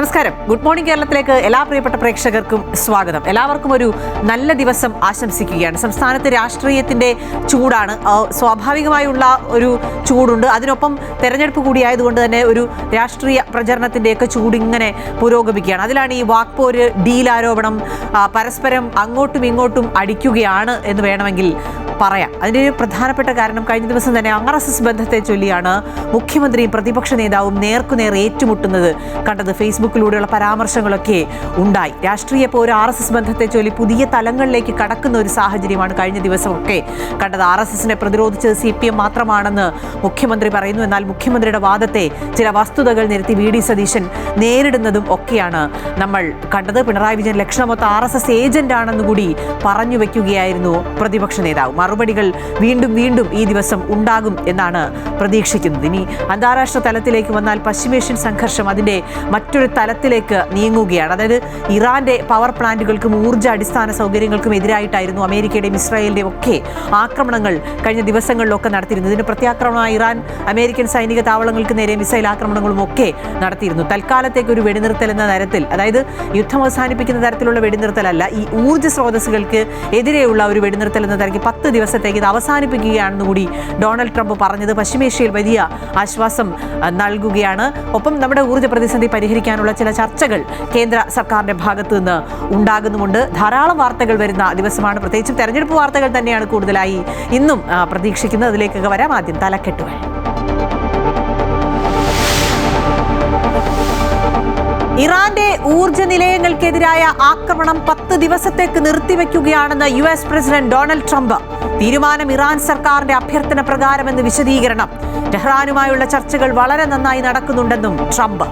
നമസ്കാരം. Good morning കേരളത്തിലേക്ക് എല്ലാ പ്രിയപ്പെട്ട പ്രേക്ഷകർക്കും സ്വാഗതം. എല്ലാവർക്കും ഒരു നല്ല ദിവസം ആശംസിക്കുകയാണ്. സംസ്ഥാനത്ത് രാഷ്ട്രീയത്തിന്റെ ചൂടാണ്, സ്വാഭാവികമായുള്ള ഒരു ചൂടുണ്ട്. അതിനൊപ്പം തെരഞ്ഞെടുപ്പ് കൂടിയായതുകൊണ്ട് തന്നെ ഒരു രാഷ്ട്രീയ പ്രചരണത്തിന്റെയൊക്കെ ചൂട് ഇങ്ങനെ പുരോഗമിക്കുകയാണ്. അതിലാണ് ഈ വാക്പോര്, ഡീൽ ആരോപണം, പരസ്പരം അങ്ങോട്ടും ഇങ്ങോട്ടും അടിക്കുകയാണ് എന്ന് വേണമെങ്കിൽ പറയാം. അതിൻ്റെ ഒരു പ്രധാനപ്പെട്ട കാരണം കഴിഞ്ഞ ദിവസം തന്നെ RSS ബന്ധത്തെ ചൊല്ലിയാണ് മുഖ്യമന്ത്രിയും പ്രതിപക്ഷ നേതാവും നേർക്കുനേർ ഏറ്റുമുട്ടുന്നത് കണ്ടത്. ഫേസ്ബുക്കിലൂടെയുള്ള പരാമർശങ്ങളൊക്കെ ഉണ്ടായി. രാഷ്ട്രീയ പോര് RSS ബന്ധത്തെ ചൊല്ലി പുതിയ തലങ്ങളിലേക്ക് കടക്കുന്ന ഒരു സാഹചര്യമാണ് കഴിഞ്ഞ ദിവസമൊക്കെ കണ്ടത്. RSSനെ പ്രതിരോധിച്ചത് CPM മാത്രമാണെന്ന് മുഖ്യമന്ത്രി പറയുന്നു. എന്നാൽ മുഖ്യമന്ത്രിയുടെ വാദത്തെ ചില വസ്തുതകൾ നിരത്തി VD സതീശൻ നേരിടുന്നതും ഒക്കെയാണ് നമ്മൾ കണ്ടത്. പിണറായി വിജയൻ ലക്ഷണമൊത്ത RSS ഏജന്റ് ആണെന്ന് കൂടി പറഞ്ഞു വെക്കുകയായിരുന്നു പ്രതിപക്ഷ നേതാവ്. മറുപടികൾ വീണ്ടും വീണ്ടും ഈ ദിവസം ഉണ്ടാകും എന്നാണ് പ്രതീക്ഷിക്കുന്നത്. ഇനി അന്താരാഷ്ട്ര തലത്തിലേക്ക് വന്നാൽ പശ്ചിമേഷ്യൻ സംഘർഷം അതിൻ്റെ മറ്റൊരു തലത്തിലേക്ക് നീങ്ങുകയാണ്. അതായത് ഇറാന്റെ പവർ പ്ലാന്റുകൾക്കും ഊർജ്ജ അടിസ്ഥാന സൗകര്യങ്ങൾക്കും എതിരായിട്ടായിരുന്നു അമേരിക്കയുടെയും ഇസ്രായേലിന്റെയും ഒക്കെ ആക്രമണങ്ങൾ കഴിഞ്ഞ ദിവസങ്ങളിലൊക്കെ നടത്തിയിരുന്നത്. ഇതിന് പ്രത്യാക്രമണമായി ഇറാൻ അമേരിക്കൻ സൈനിക താവളങ്ങൾക്ക് നേരെ മിസൈൽ ആക്രമണങ്ങളും ഒക്കെ നടത്തിയിരുന്നു. തൽക്കാലത്തേക്ക് ഒരു വെടിനിർത്തൽ എന്ന തരത്തിൽ, അതായത് യുദ്ധം അവസാനിപ്പിക്കുന്ന തരത്തിലുള്ള വെടിനിർത്തലല്ല, ഈ ഊർജ്ജ സ്രോതസ്സുകൾക്ക് എതിരെയുള്ള ഒരു വെടിനിർത്തൽ എന്ന തരത്തിൽ 10 ദിവസത്തേക്ക് ഇത് അവസാനിപ്പിക്കുകയാണെന്ന് കൂടി ഡൊണാൾഡ് ട്രംപ് പറഞ്ഞത് പശ്ചിമേഷ്യയിൽ വലിയ ആശ്വാസം നൽകുകയാണ്. ഒപ്പം നമ്മുടെ ഊർജ്ജ പ്രതിസന്ധി പരിഹരിക്കാനുള്ള ചില ചർച്ചകൾ കേന്ദ്ര സർക്കാരിന്റെ ഭാഗത്തു നിന്ന് ഉണ്ടാകുന്നുമുണ്ട്. ധാരാളം വാർത്തകൾ വരുന്ന ദിവസമാണ്. പ്രത്യേകിച്ചും തെരഞ്ഞെടുപ്പ് വാർത്തകൾ തന്നെയാണ് കൂടുതലായി ഇന്നും പ്രതീക്ഷിക്കുന്നത്. അതിലേക്കൊക്കെ വരാം. ആദ്യം തലക്കെട്ടുകൾ. ഇറാന്റെ ഊർജ്ജ നിലയങ്ങൾക്കെതിരായ ആക്രമണം 10 ദിവസത്തേക്ക് നിർത്തിവെക്കുകയാണെന്ന് US പ്രസിഡന്റ് ഡൊണാൾഡ് ട്രംപ്. തീരുമാനം ഇറാൻ സർക്കാരിന്റെ അഭ്യർത്ഥന പ്രകാരമെന്ന് വിശദീകരണം. ടെഹ്റാനുമായുള്ള ചർച്ചകൾ വളരെ നന്നായി നടക്കുന്നുണ്ടെന്നും ട്രംപ്.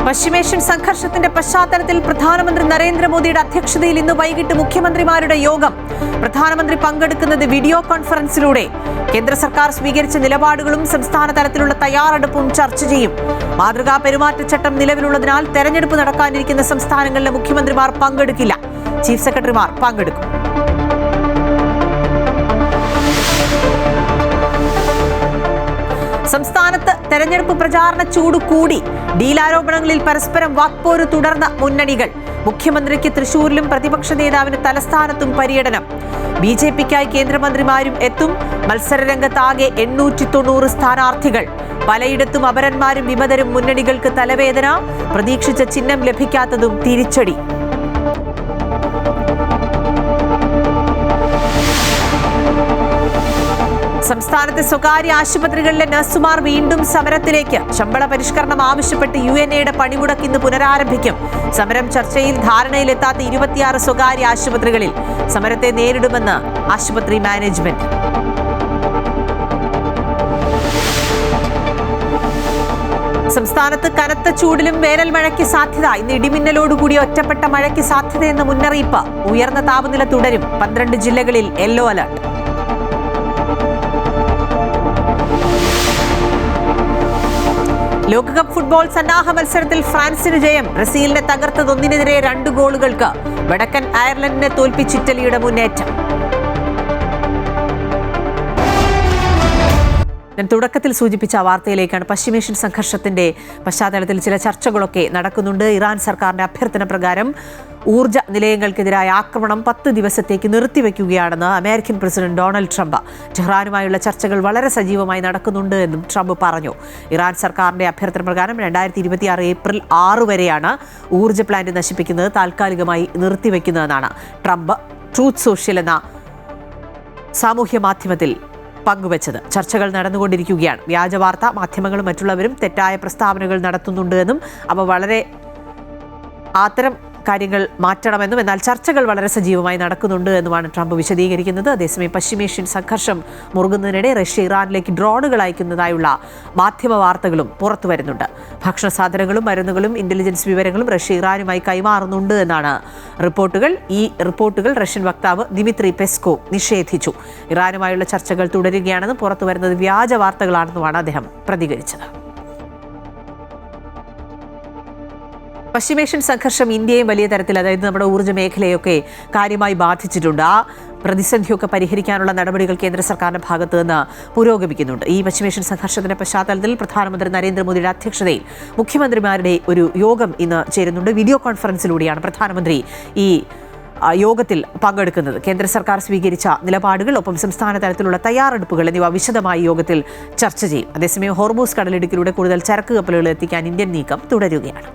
പശ്ചിമേഷ്യൻ സംഘർഷത്തിന്റെ പശ്ചാത്തലത്തിൽ പ്രധാനമന്ത്രി നരേന്ദ്രമോദിയുടെ അധ്യക്ഷതയിൽ ഇന്ന് വൈകിട്ട് മുഖ്യമന്ത്രിമാരുടെ യോഗം. പ്രധാനമന്ത്രി പങ്കെടുക്കുന്നത് വീഡിയോ കോൺഫറൻസിലൂടെ. കേന്ദ്ര സർക്കാർ സ്വീകരിച്ച നിലപാടുകളും സംസ്ഥാന തലത്തിലുള്ള തയ്യാറെടുപ്പും ചർച്ച ചെയ്യും. മാതൃകാ പെരുമാറ്റച്ചട്ടം നിലവിലുള്ളതിനാൽ തെരഞ്ഞെടുപ്പ് നടക്കാനിരിക്കുന്ന സംസ്ഥാനങ്ങളിലെ മുഖ്യമന്ത്രിമാർ പങ്കെടുക്കില്ല. ചീഫ് സെക്രട്ടറിമാർ പങ്കെടുക്കും. സംസ്ഥാനത്ത് തെരഞ്ഞെടുപ്പ് പ്രചാരണ ചൂട് കൂടി. ഡീലാരോപണങ്ങളിൽ പരസ്പരം വാക്പോര് തുടർന്ന മുന്നണികൾ. മുഖ്യമന്ത്രിക്ക് തൃശൂരിലും പ്രതിപക്ഷ നേതാവിന് തലസ്ഥാനത്തും പര്യടനം. BJPക്കായി കേന്ദ്രമന്ത്രിമാരും എത്തും. മത്സരരംഗത്താകെ 890 സ്ഥാനാർത്ഥികൾ. പലയിടത്തും അപരന്മാരും വിമതരും. മുന്നണികൾക്ക് തലവേദന. പ്രതീക്ഷിച്ച ചിഹ്നം ലഭിക്കാത്തതും തിരിച്ചടി. സംസ്ഥാനത്തെ സ്വകാര്യ ആശുപത്രികളിലെ നഴ്സുമാർ വീണ്ടും സമരത്തിലേക്ക്. ശമ്പള പരിഷ്കരണം ആവശ്യപ്പെട്ട് UNAയുടെ പണിമുടക്ക് ഇന്ന് പുനരാരംഭിക്കും. സമരം ചർച്ചയിൽ ധാരണയിലെത്താത്ത 26 സ്വകാര്യ ആശുപത്രികളിൽ. സമരത്തെ നേരിടുമെന്ന് ആശുപത്രി മാനേജ്മെന്റ്. സംസ്ഥാനത്ത് കനത്ത ചൂടിലും വേനൽ മഴയ്ക്ക് സാധ്യത. ഇന്ന് ഇടിമിന്നലോടുകൂടി ഒറ്റപ്പെട്ട മഴയ്ക്ക് സാധ്യതയെന്ന മുന്നറിയിപ്പ്. ഉയർന്ന താപനില തുടരും. 12 ജില്ലകളിൽ യെല്ലോ അലർട്ട്. ലോകകപ്പ് ഫുട്ബോൾ സന്നാഹ മത്സരത്തിൽ ഫ്രാൻസിന് ജയം. ബ്രസീലിനെ തകർത്തത് 1-നെതിരെ 2 ഗോളുകൾക്ക്. വടക്കൻ അയർലൻഡിനെ തോൽപ്പിച്ച് ഇറ്റലിയുടെ മുന്നേറ്റം. ഞാൻ തുടക്കത്തിൽ സൂചിപ്പിച്ച വാർത്തയിലേക്കാണ്. പശ്ചിമേഷ്യൻ സംഘർഷത്തിന്റെ പശ്ചാത്തലത്തിൽ ചില ചർച്ചകളൊക്കെ നടക്കുന്നുണ്ട്. ഇറാൻ സർക്കാരിന്റെ അഭ്യർത്ഥന പ്രകാരം ഊർജ്ജ നിലയങ്ങൾക്കെതിരായ ആക്രമണം 10 ദിവസത്തേക്ക് നിർത്തിവെക്കുകയാണെന്ന് അമേരിക്കൻ പ്രസിഡന്റ് ഡൊണാൾഡ് ട്രംപ്. ടെഹ്റാനുമായുള്ള ചർച്ചകൾ വളരെ സജീവമായി നടക്കുന്നുണ്ട് എന്നും ട്രംപ് പറഞ്ഞു. ഇറാൻ സർക്കാരിന്റെ അഭ്യർത്ഥന പ്രകാരം 2026 ഏപ്രിൽ 6 വരെയാണ് ഊർജ്ജ പ്ലാന്റ് നശിപ്പിക്കുന്നത് താൽക്കാലികമായി നിർത്തിവെക്കുന്നതെന്നാണ് ട്രംപ് ട്രൂത്ത് സോഷ്യൽ എന്ന സാമൂഹ്യ മാധ്യമത്തിൽ പങ്കുവച്ചത്. ചർച്ചകൾ നടന്നുകൊണ്ടിരിക്കുകയാണ്. വ്യാജവാർത്ത മാധ്യമങ്ങളും മറ്റുള്ളവരും തെറ്റായ പ്രസ്താവനകൾ നടത്തുന്നുണ്ട് എന്നും അവ വളരെ അത്തരം കാര്യങ്ങൾ മാറ്റണമെന്നും എന്നാൽ ചർച്ചകൾ വളരെ സജീവമായി നടക്കുന്നുണ്ട് എന്നുമാണ് ട്രംപ് വിശദീകരിക്കുന്നത്. അതേസമയം പശ്ചിമേഷ്യൻ സംഘർഷം മുറുകുന്നതിനിടെ റഷ്യ ഇറാനിലേക്ക് ഡ്രോണുകൾ അയക്കുന്നതായുള്ള മാധ്യമ വാർത്തകളും പുറത്തു വരുന്നുണ്ട്. ഭക്ഷണ സാധനങ്ങളും മരുന്നുകളും ഇന്റലിജൻസ് വിവരങ്ങളും റഷ്യ ഇറാനുമായി കൈമാറുന്നുണ്ട് എന്നാണ് റിപ്പോർട്ടുകൾ. ഈ റിപ്പോർട്ടുകൾ റഷ്യൻ വക്താവ് ദിമിത്രി പെസ്കോവ് നിഷേധിച്ചു. ഇറാനുമായുള്ള ചർച്ചകൾ തുടരുകയാണെന്നും പുറത്തു വരുന്നത് വ്യാജ വാർത്തകളാണെന്നുമാണ് അദ്ദേഹം പ്രതികരിച്ചത്. പശ്ചിമേഷ്യൻ സംഘർഷം ഇന്ത്യയും വലിയ തരത്തിൽ, അതായത് നമ്മുടെ ഊർജ്ജ മേഖലയൊക്കെ കാര്യമായി ബാധിച്ചിട്ടുണ്ട്. ആ പ്രതിസന്ധിയൊക്കെ പരിഹരിക്കാനുള്ള നടപടികൾ കേന്ദ്ര സർക്കാരിന്റെ ഭാഗത്ത് നിന്ന് പുരോഗമിക്കുന്നുണ്ട്. ഈ പശ്ചിമേഷ്യൻ സംഘർഷത്തിന്റെ പശ്ചാത്തലത്തിൽ പ്രധാനമന്ത്രി നരേന്ദ്രമോദിയുടെ അധ്യക്ഷതയിൽ മുഖ്യമന്ത്രിമാരുടെ ഒരു യോഗം ഇന്ന് ചേരുന്നുണ്ട്. വീഡിയോ കോൺഫറൻസിലൂടെയാണ് പ്രധാനമന്ത്രി ഈ യോഗത്തിൽ പങ്കെടുക്കുന്നത്. കേന്ദ്ര സർക്കാർ സ്വീകരിച്ച നിലപാടുകൾ, ഒപ്പം സംസ്ഥാന തലത്തിലുള്ള തയ്യാറെടുപ്പുകൾ എന്നിവ വിശദമായി യോഗത്തിൽ ചർച്ച ചെയ്യും. അതേസമയം ഹോർമൂസ് കടലിടുക്കിലൂടെ കൂടുതൽ ചരക്ക് കപ്പലുകൾ എത്തിക്കാൻ ഇന്ത്യൻ നീക്കം തുടരുകയാണ്.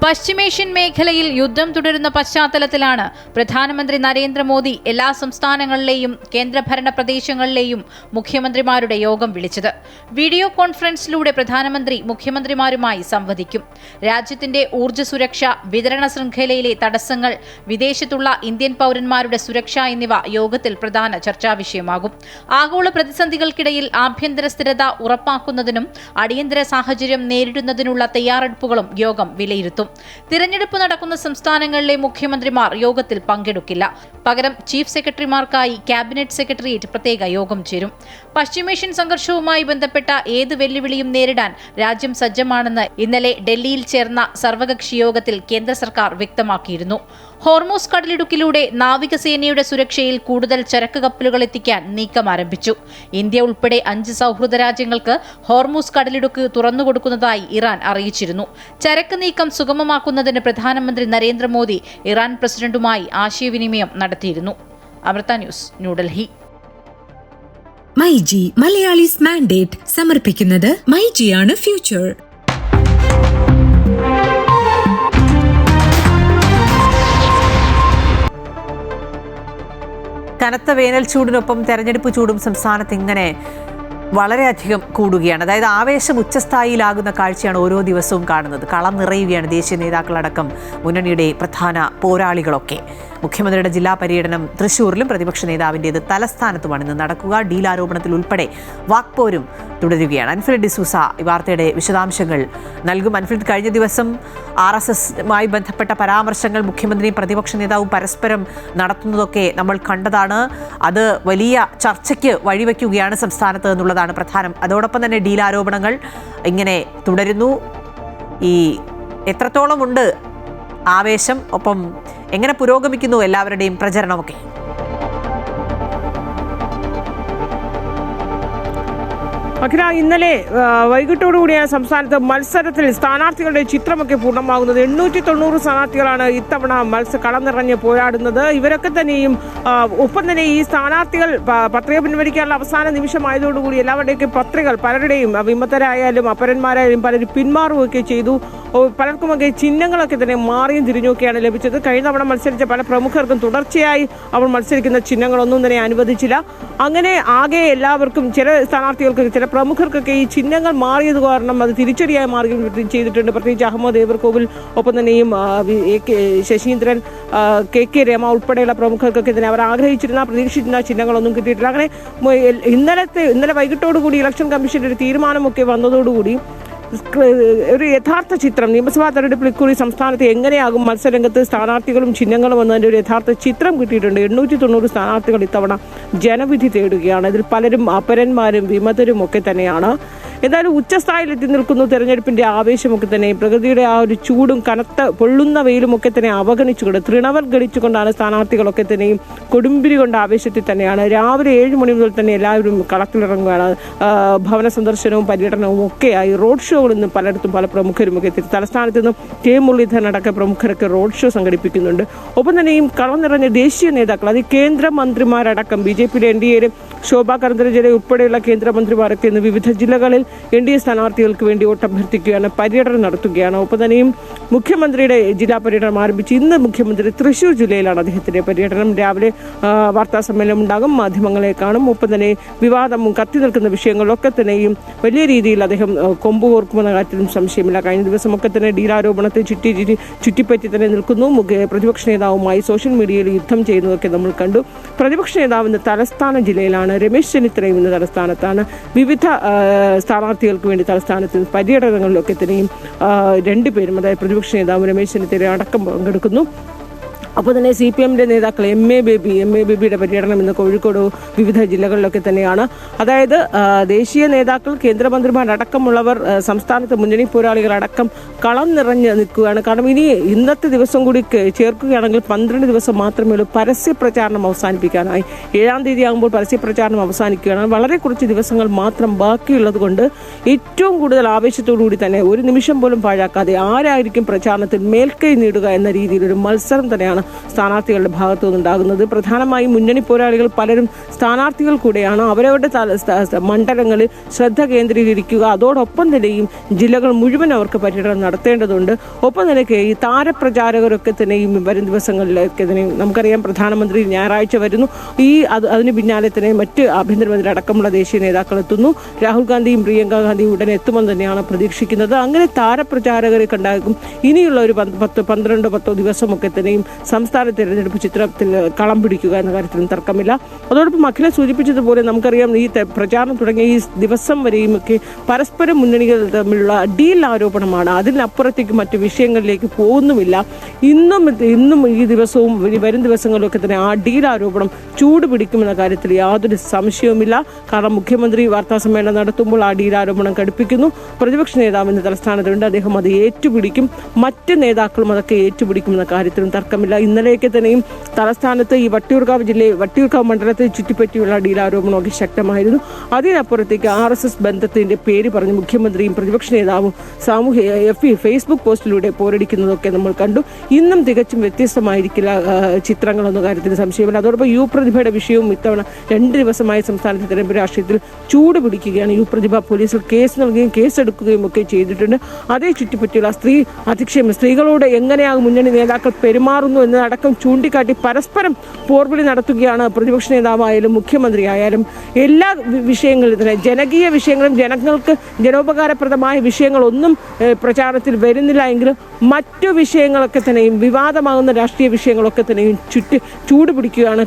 പശ്ചിമേഷ്യൻ മേഖലയിൽ യുദ്ധം തുടരുന്ന പശ്ചാത്തലത്തിലാണ് പ്രധാനമന്ത്രി നരേന്ദ്രമോദി എല്ലാ സംസ്ഥാനങ്ങളിലെയും കേന്ദ്രഭരണ പ്രദേശങ്ങളിലെയും മുഖ്യമന്ത്രിമാരുടെ യോഗം വിളിച്ചത്. വീഡിയോ കോൺഫറൻസിലൂടെ പ്രധാനമന്ത്രി മുഖ്യമന്ത്രിമാരുമായി സംവദിക്കും. രാജ്യത്തിന്റെ ഊർജ്ജ സുരക്ഷ, വിതരണ ശൃംഖലയിലെ തടസ്സങ്ങൾ, വിദേശത്തുള്ള ഇന്ത്യൻ പൗരന്മാരുടെ സുരക്ഷ എന്നിവ യോഗത്തിൽ പ്രധാന ചർച്ചാ വിഷയമാകും. ആഗോള പ്രതിസന്ധികൾക്കിടയിൽ ആഭ്യന്തര സ്ഥിരത ഉറപ്പാക്കുന്നതിനും അടിയന്തര സാഹചര്യം നേരിടുന്നതിനുള്ള തയ്യാറെടുപ്പുകളും യോഗം വിലയിരുത്തും. തിരഞ്ഞെടുപ്പ് നടക്കുന്ന സംസ്ഥാനങ്ങളിലെ മുഖ്യമന്ത്രിമാർ യോഗത്തിൽ പങ്കെടുക്കില്ല. പകരം ചീഫ് സെക്രട്ടറിമാർക്കായി ക്യാബിനറ്റ് സെക്രട്ടേറിയറ്റ് പ്രത്യേക യോഗം ചേരും. പശ്ചിമേഷ്യൻ സംഘർഷവുമായി ബന്ധപ്പെട്ട ഏത് വെല്ലുവിളിയും നേരിടാൻ രാജ്യം സജ്ജമാണെന്ന് ഇന്നലെ ഡൽഹിയിൽ ചേർന്ന സർവകക്ഷി യോഗത്തിൽ കേന്ദ്ര സർക്കാർ വ്യക്തമാക്കിയിരുന്നു. ഹോർമൂസ് കടലിടുക്കിലൂടെ നാവികസേനയുടെ സുരക്ഷയിൽ കൂടുതൽ ചരക്ക് കപ്പലുകൾ എത്തിക്കാൻ നീക്കം ആരംഭിച്ചു. ഇന്ത്യ ഉൾപ്പെടെ 5 സൗഹൃദ രാജ്യങ്ങൾക്ക് ഹോർമൂസ് കടലിടുക്ക് തുറന്നുകൊടുക്കുന്നതായി ഇറാൻ അറിയിച്ചിരുന്നു. ചരക്ക് നീക്കം സുഗമമാക്കുന്നതിന് പ്രധാനമന്ത്രി നരേന്ദ്രമോദി ഇറാൻ പ്രസിഡന്റുമായി ആശയവിനിമയം നടത്തിയിരുന്നു. അമൃത ന്യൂസ്, ന്യൂഡൽഹി. മൈജി മലയാളീസ് മാൻഡേറ്റ് സമർപ്പിക്കുന്നത് മൈജിയാണ് ഫ്യൂച്ചർ. കനത്ത വേനൽ ചൂടിനൊപ്പം തെരഞ്ഞെടുപ്പ് ചൂടും സംസ്ഥാനത്ത് ഇങ്ങനെ വളരെയധികം കൂടുകയാണ്. അതായത് ആവേശം ഉച്ചസ്ഥായിയിലാകുന്ന കാഴ്ചയാണ് ഓരോ ദിവസവും കാണുന്നത്. കളം നിറയുകയാണ് ദേശീയ നേതാക്കളടക്കം മുന്നണിയുടെ പ്രധാന പോരാളികളൊക്കെ. മുഖ്യമന്ത്രിയുടെ ജില്ലാ പര്യടനം തൃശ്ശൂരിലും പ്രതിപക്ഷ നേതാവിൻ്റേത് തലസ്ഥാനത്തുമാണ് ഇന്ന് നടക്കുക. ഡീൽ ആരോപണത്തിൽ ഉൾപ്പെടെ വാക്പോരും തുടരുകയാണ്. അൻഫ്രഡ് ഡിസൂസ ഈ വാർത്തയുടെ വിശദാംശങ്ങൾ നൽകും. അൻഫ്രഡ്, കഴിഞ്ഞ ദിവസം RSSമായി ബന്ധപ്പെട്ട പരാമർശങ്ങൾ മുഖ്യമന്ത്രിയും പ്രതിപക്ഷ നേതാവും പരസ്പരം നടത്തുന്നതൊക്കെ നമ്മൾ കണ്ടതാണ്. അത് വലിയ ചർച്ചയ്ക്ക് വഴിവെക്കുകയാണ് സംസ്ഥാനത്ത് എന്നുള്ളതാണ് പ്രധാനം. അതോടൊപ്പം തന്നെ ഡീൽ ആരോപണങ്ങൾ ഇങ്ങനെ തുടരുന്നു. ഈ എത്രത്തോളം ഉണ്ട് ആവേശം, ഒപ്പം എങ്ങനെ പുരോഗമിക്കുന്നു എല്ലാവരുടെയും പ്രചരണമൊക്കെ? അഖില, ഇന്നലെ വൈകിട്ടോടുകൂടിയാണ് സംസ്ഥാനത്ത് മത്സരത്തിൽ സ്ഥാനാർത്ഥികളുടെ ചിത്രമൊക്കെ പൂർണ്ണമാകുന്നത്. 890 സ്ഥാനാർത്ഥികളാണ് ഇത്തവണ കളം നിറഞ്ഞ് പോരാടുന്നത്. ഇവരൊക്കെ തന്നെയും ഒപ്പം തന്നെ ഈ സ്ഥാനാർത്ഥികൾ പത്രിക പിൻവലിക്കാനുള്ള അവസാന നിമിഷമായതോടുകൂടി എല്ലാവരുടെയൊക്കെ പത്രികകൾ പലരുടെയും വിമതരായാലും അപരന്മാരായാലും പലരും പിന്മാറുകയൊക്കെ ചെയ്തു. പലർക്കുമൊക്കെ ചിഹ്നങ്ങളൊക്കെ തന്നെ മാറിയും തിരിഞ്ഞൊക്കെയാണ് ലഭിച്ചത്. കഴിഞ്ഞ തവണ മത്സരിച്ച പല പ്രമുഖർക്കും തുടർച്ചയായി അവർ മത്സരിക്കുന്ന ചിഹ്നങ്ങളൊന്നും തന്നെ അനുവദിച്ചില്ല. അങ്ങനെ ആകെ എല്ലാവർക്കും, ചില സ്ഥാനാർത്ഥികൾക്ക്, ചില പ്രമുഖർക്കൊക്കെ ഈ ചിഹ്നങ്ങൾ മാറിയത് കാരണം അത് തിരിച്ചടിയായി മാറുകയും ചെയ്തിട്ടുണ്ട്. പ്രത്യേകിച്ച് അഹമ്മദ് ദേവർകോവിൽ, ഒപ്പം തന്നെയും ശശീന്ദ്രൻ, KK രമ ഉൾപ്പെടെയുള്ള പ്രമുഖർക്കൊക്കെ തന്നെ അവർ ആഗ്രഹിച്ചിരുന്ന പ്രതീക്ഷിച്ചിരുന്ന ചിഹ്നങ്ങളൊന്നും കിട്ടിയിട്ടില്ല. അങ്ങനെ ഇന്നലെ വൈകിട്ടോടുകൂടി ഇലക്ഷൻ കമ്മീഷന്റെ ഒരു തീരുമാനമൊക്കെ വന്നതോടുകൂടി ഒരു യഥാർത്ഥ ചിത്രം, നിയമസഭാ തെരഞ്ഞെടുപ്പിൽ ഇക്കുറി സംസ്ഥാനത്ത് എങ്ങനെയാകും മത്സരരംഗത്ത് സ്ഥാനാർത്ഥികളും ചിഹ്നങ്ങളും എന്നതിൻ്റെ ഒരു യഥാർത്ഥ ചിത്രം കിട്ടിയിട്ടുണ്ട്. 890 സ്ഥാനാർത്ഥികൾ ഇത്തവണ ജനവിധി തേടുകയാണ്. ഇതിൽ പലരും അപരന്മാരും വിമതരും ഒക്കെ തന്നെയാണ്. എന്തായാലും ഉച്ചസ്ഥായിലെത്തി നിൽക്കുന്നു തെരഞ്ഞെടുപ്പിന്റെ ആവേശമൊക്കെ തന്നെ. പ്രകൃതിയുടെ ആ ഒരു ചൂടും കനത്ത പൊള്ളുന്ന വെയിലും ഒക്കെ തന്നെ അവഗണിച്ചുകൊണ്ട്, തൃണവൽഗണിച്ചുകൊണ്ടാണ് സ്ഥാനാർത്ഥികളൊക്കെ തന്നെയും കൊടുമ്പിരി കൊണ്ട് ആവേശത്തിൽ തന്നെയാണ്. രാവിലെ 7 മണി മുതൽ തന്നെ എല്ലാവരും കളത്തിലിറങ്ങുകയാണ്. ഭവന സന്ദർശനവും പര്യടനവും ഒക്കെയായി റോഡ് ഷോകളിൽ നിന്ന് പലയിടത്തും പല പ്രമുഖരുമൊക്കെ എത്തി. തലസ്ഥാനത്ത് നിന്നും K മുരളീധരൻ അടക്കം പ്രമുഖരൊക്കെ റോഡ് ഷോ സംഘടിപ്പിക്കുന്നുണ്ട്. ഒപ്പം തന്നെയും കളം നിറഞ്ഞ ദേശീയ നേതാക്കൾ, അത് കേന്ദ്രമന്ത്രിമാരടക്കം BJPയിലെ NDAയിലെ ശോഭാ കരന്ദലജെ ഉൾപ്പെടെയുള്ള കേന്ദ്രമന്ത്രിമാരൊക്കെ ഇന്ന് വിവിധ ജില്ലകളിൽ NDA സ്ഥാനാർത്ഥികൾക്ക് വേണ്ടി വോട്ടഭ്യർത്ഥിക്കുകയാണ്, പര്യടനം നടത്തുകയാണ്. ഒപ്പം തന്നെയും മുഖ്യമന്ത്രിയുടെ ജില്ലാ പര്യടനം ആരംഭിച്ച് ഇന്ന് മുഖ്യമന്ത്രി തൃശ്ശൂർ ജില്ലയിലാണ് അദ്ദേഹത്തിന്റെ പര്യടനം. രാവിലെ വാർത്താ സമ്മേളനം ഉണ്ടാകും, മാധ്യമങ്ങളെ കാണും. ഒപ്പം തന്നെ വിവാദവും കത്തി നിൽക്കുന്ന വിഷയങ്ങളിലൊക്കെ തന്നെയും വലിയ രീതിയിൽ അദ്ദേഹം കൊമ്പ് കോർക്കുമെന്ന കാര്യത്തിലും സംശയമില്ല. കഴിഞ്ഞ ദിവസമൊക്കെ തന്നെ ഡീൽ ആരോപണത്തെ ചുറ്റിപ്പറ്റി തന്നെ നിൽക്കുന്നു. പ്രതിപക്ഷ നേതാവുമായി സോഷ്യൽ മീഡിയയിൽ യുദ്ധം ചെയ്യുന്നതൊക്കെ നമ്മൾ കണ്ടു. പ്രതിപക്ഷ നേതാവ് ഇന്ന് തലസ്ഥാന ജില്ലയിലാണ്. രമേശ് ചെന്നിത്തലയും ഇന്ന് തലസ്ഥാനത്താണ്. വിവിധ സ്ഥാനാർത്ഥികൾക്ക് വേണ്ടി തലസ്ഥാനത്ത് പര്യടനങ്ങളിലൊക്കെ തന്നെയും 2 പേരും, അതായത് പ്രതിപക്ഷ നേതാവ് രമേശ് ചെന്നിത്തല അടക്കം പങ്കെടുക്കുന്നു. അപ്പോൾ തന്നെ CPMന്റെ നേതാക്കൾ എം എ ബേബിയുടെ പര്യടനം ഇന്ന് കോഴിക്കോട് വിവിധ ജില്ലകളിലൊക്കെ തന്നെയാണ്. അതായത് ദേശീയ നേതാക്കൾ, കേന്ദ്രമന്ത്രിമാരടക്കമുള്ളവർ, സംസ്ഥാനത്ത് മുന്നണി പോരാളികളടക്കം കളം നിറഞ്ഞ് നിൽക്കുകയാണ്. കാരണം ഇന്നത്തെ ദിവസം കൂടി ചേർക്കുകയാണെങ്കിൽ 12 ദിവസം മാത്രമേ ഉള്ളൂ പരസ്യ പ്രചാരണം അവസാനിപ്പിക്കാനായി. 7-ാം തീയതി ആകുമ്പോൾ പരസ്യ പ്രചാരണം അവസാനിക്കുകയാണ്. വളരെ കുറച്ച് ദിവസങ്ങൾ മാത്രം ബാക്കിയുള്ളത് കൊണ്ട് ഏറ്റവും കൂടുതൽ ആവേശത്തോടുകൂടി തന്നെ ഒരു നിമിഷം പോലും പാഴാക്കാതെ ആരായിരിക്കും പ്രചാരണത്തിൽ മേൽക്കൈ നേടുക എന്ന രീതിയിൽ ഒരു മത്സരം തന്നെയാണ് സ്ഥാനാർത്ഥികളുടെ ഭാഗത്തു നിന്നുണ്ടാകുന്നത്. പ്രധാനമായും മുന്നണി പോരാളികൾ പലരും സ്ഥാനാർത്ഥികൾ കൂടെയാണ്. അവരവരുടെ മണ്ഡലങ്ങളിൽ ശ്രദ്ധ കേന്ദ്രീകരിക്കുക. അതോടൊപ്പം തന്നെയും ജില്ലകൾ മുഴുവൻ അവർക്ക് പര്യടനം നടത്തേണ്ടതുണ്ട്. ഒപ്പം തന്നെ ഈ താരപ്രചാരകരൊക്കെ തന്നെയും വരും ദിവസങ്ങളിലൊക്കെ തന്നെയും നമുക്കറിയാം പ്രധാനമന്ത്രി ഞായറാഴ്ച വരുന്നു. അതിന് പിന്നാലെ തന്നെ മറ്റ് ആഭ്യന്തരമന്ത്രി അടക്കമുള്ള ദേശീയ നേതാക്കൾ എത്തുന്നു. രാഹുൽ ഗാന്ധിയും പ്രിയങ്ക ഗാന്ധിയും ഉടനെ എത്തുമെന്ന് തന്നെയാണ് പ്രതീക്ഷിക്കുന്നത്. അങ്ങനെ താരപ്രചാരകരെ കണ്ടാകും ഇനിയുള്ള ഒരു 12-10 ദിവസമൊക്കെ തന്നെയും സംസ്ഥാന തെരഞ്ഞെടുപ്പ് ചിത്രത്തിൽ കളം പിടിക്കുക എന്ന കാര്യത്തിലും തർക്കമില്ല. അതോടൊപ്പം അഖില സൂചിപ്പിച്ചതുപോലെ നമുക്കറിയാം ഈ പ്രചാരണം തുടങ്ങിയ ഈ ദിവസം വരെയും ഒക്കെ പരസ്പരം മുന്നണികൾ തമ്മിലുള്ള ഡീൽ ആരോപണമാണ്. അതിനപ്പുറത്തേക്ക് മറ്റു വിഷയങ്ങളിലേക്ക് പോകുന്നുമില്ല. ഇന്നും ഈ ദിവസവും വരും ദിവസങ്ങളിലൊക്കെ തന്നെ ആ ഡീൽ ആരോപണം ചൂട് പിടിക്കുമെന്ന കാര്യത്തിൽ യാതൊരു സംശയവുമില്ല. കാരണം മുഖ്യമന്ത്രി വാർത്താ സമ്മേളനം നടത്തുമ്പോൾ ആ ഡീൽ ആരോപണം ഘടിപ്പിക്കുന്നു. പ്രതിപക്ഷ നേതാവ് ഇന്ന് തലസ്ഥാനത്തുണ്ട്. അദ്ദേഹം അത് ഏറ്റുപിടിക്കും. മറ്റ് നേതാക്കളും അതൊക്കെ ഏറ്റുപിടിക്കുമെന്ന കാര്യത്തിലും തർക്കമില്ല. ഇന്നലെയൊക്കെ തന്നെയും തലസ്ഥാനത്ത് ഈ വട്ടിയൂർക്കാവ് മണ്ഡലത്തെ ചുറ്റിപ്പറ്റിയുള്ള ഡീലാരോപണമൊക്കെ ശക്തമായിരുന്നു. അതിനപ്പുറത്തേക്ക് RSS ബന്ധത്തിന്റെ പേര് പറഞ്ഞ് മുഖ്യമന്ത്രിയും പ്രതിപക്ഷ നേതാവും ഫേസ്ബുക്ക് പോസ്റ്റിലൂടെ പോരടിക്കുന്നതൊക്കെ നമ്മൾ കണ്ടു. ഇന്നും തികച്ചും വ്യത്യസ്തമായിരിക്കില്ല ചിത്രങ്ങളെന്ന കാര്യത്തിന് സംശയമില്ല. അതോടൊപ്പം പ്രതിഭയുടെ വിഷയവും ഇത്തവണ 2 ദിവസമായി സംസ്ഥാനത്തെ തെരഞ്ഞെടുപ്പ് രാഷ്ട്രീയത്തിൽ ചൂട് പിടിക്കുകയാണ്. പ്രതിഭ പോലീസിൽ കേസ് നൽകുകയും കേസെടുക്കുകയും ഒക്കെ ചെയ്തിട്ടുണ്ട്. അതേ ചുറ്റിപ്പറ്റിയുള്ള സ്ത്രീകളോട് എങ്ങനെയാണ് മുന്നണി നേതാക്കൾ പെരുമാറുന്നു എന്നതടക്കം ചൂണ്ടിക്കാട്ടി പരസ്പരം പോർവിളി നടത്തുകയാണ് പ്രതിപക്ഷ നേതാവായാലും മുഖ്യമന്ത്രി ആയാലും. എല്ലാ വിഷയങ്ങളിലും തന്നെ ജനകീയ വിഷയങ്ങളും ജനങ്ങൾക്ക് ജനോപകാരപ്രദമായ വിഷയങ്ങളൊന്നും പ്രചാരണത്തിൽ വരുന്നില്ല എങ്കിലും മറ്റു വിഷയങ്ങളൊക്കെ തന്നെയും വിവാദമാകുന്ന രാഷ്ട്രീയ വിഷയങ്ങളൊക്കെ തന്നെയും ചൂട് പിടിക്കുകയാണ്.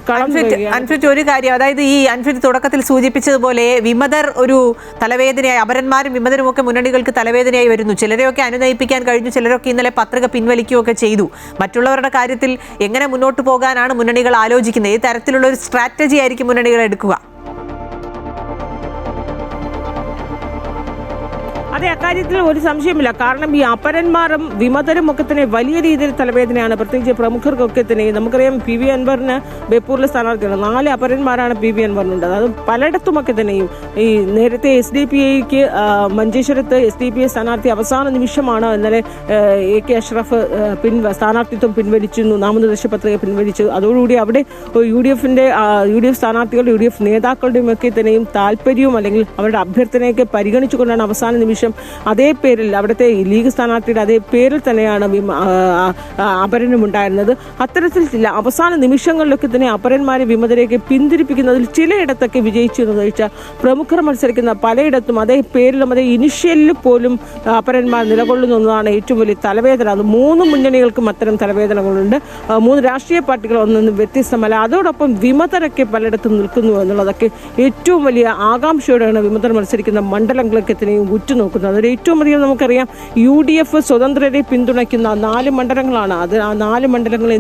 ഒരു കാര്യം, അതായത് ഈ അൻഫിറ്റ് തുടക്കത്തിൽ സൂചിപ്പിച്ചതുപോലെ വിമതർ ഒരു തലവേദനയായി, അപരന്മാരും വിമതരും ഒക്കെ മുന്നണികൾക്ക് തലവേദനയായി വരുന്നു. ചിലരെയൊക്കെ അനുനയിപ്പിക്കാൻ കഴിഞ്ഞു, ചിലരൊക്കെ ഇന്നലെ പത്രിക പിൻവലിക്കുകയൊക്കെ ചെയ്തു. മറ്റുള്ളവരുടെ കാര്യത്തിൽ എങ്ങനെ മുന്നോട്ട് പോകാനാണ് മുന്നണികൾ ആലോചിക്കുന്നത്? ഈ തരത്തിലുള്ള ഒരു സ്ട്രാറ്റജി ആയിരിക്കും മുന്നണികൾ എടുക്കുക? അതെ, അക്കാര്യത്തിൽ ഒരു സംശയമില്ല. കാരണം ഈ അപരന്മാരും വിമതരും ഒക്കെ തന്നെ വലിയ രീതിയിൽ തലവേദനയാണ്. പ്രത്യേകിച്ച് പ്രമുഖർക്കൊക്കെ തന്നെ നമുക്കറിയാം PV അൻവറിന് ബേപ്പൂരിലെ സ്ഥാനാർത്ഥിയാണ്. 4 അപരന്മാരാണ് PV അൻവറിനുണ്ട്. അത് പലയിടത്തുമൊക്കെ തന്നെയും ഈ നേരത്തെ SDPIക്ക് മഞ്ചേശ്വരത്ത് SDPI സ്ഥാനാർത്ഥി അവസാന നിമിഷമാണ് ഇന്നലെ AK അഷ്റഫ് സ്ഥാനാർത്ഥിത്വം പിൻവലിച്ചു, നാമനിർദ്ദേശ പത്രിക പിൻവലിച്ചു. അതോടുകൂടി അവിടെ UDF സ്ഥാനാർത്ഥികളുടെ UDF നേതാക്കളുടെയും ഒക്കെ തന്നെയും താല്പര്യവും അല്ലെങ്കിൽ അവരുടെ അഭ്യർത്ഥനയൊക്കെ പരിഗണിച്ചുകൊണ്ടാണ് അവസാന നിമിഷം അതേ പേരിൽ അവിടുത്തെ ലീഗ് സ്ഥാനാർത്ഥിയുടെ അതേ പേരിൽ തന്നെയാണ് അപരനും ഉണ്ടായിരുന്നത്. അത്തരത്തിൽ അവസാന നിമിഷങ്ങളിലൊക്കെ തന്നെ അപരന്മാരെ വിമതരെയൊക്കെ പിന്തിരിപ്പിക്കുന്നതിൽ ചിലയിടത്തൊക്കെ വിജയിച്ചു എന്ന് ചോദിച്ചാൽ പ്രമുഖർ മത്സരിക്കുന്ന പലയിടത്തും അതേ പേരിലും അതേ ഇനിഷ്യലിൽ പോലും അപരന്മാർ നിലകൊള്ളുന്നതാണ് ഏറ്റവും വലിയ തലവേദന. അത് 3 മുന്നണികൾക്കും അത്തരം തലവേദനകളുണ്ട്. 3 രാഷ്ട്രീയ പാർട്ടികൾ ഒന്നൊന്നും വ്യത്യസ്തമല്ല. അതോടൊപ്പം വിമതരൊക്കെ പലയിടത്തും നിൽക്കുന്നു എന്നുള്ളതൊക്കെ ഏറ്റവും വലിയ ആകാംക്ഷയോടെയാണ് വിമതർ മത്സരിക്കുന്ന മണ്ഡലങ്ങളൊക്കെ തന്നെയും ഉറ്റുനോക്കുന്നത്. അതിൽ ഏറ്റവും അധികം നമുക്കറിയാം UDF സ്വതന്ത്രരെ പിന്തുണയ്ക്കുന്ന 4 മണ്ഡലങ്ങളാണ്. അത് ആ 4 മണ്ഡലങ്ങൾ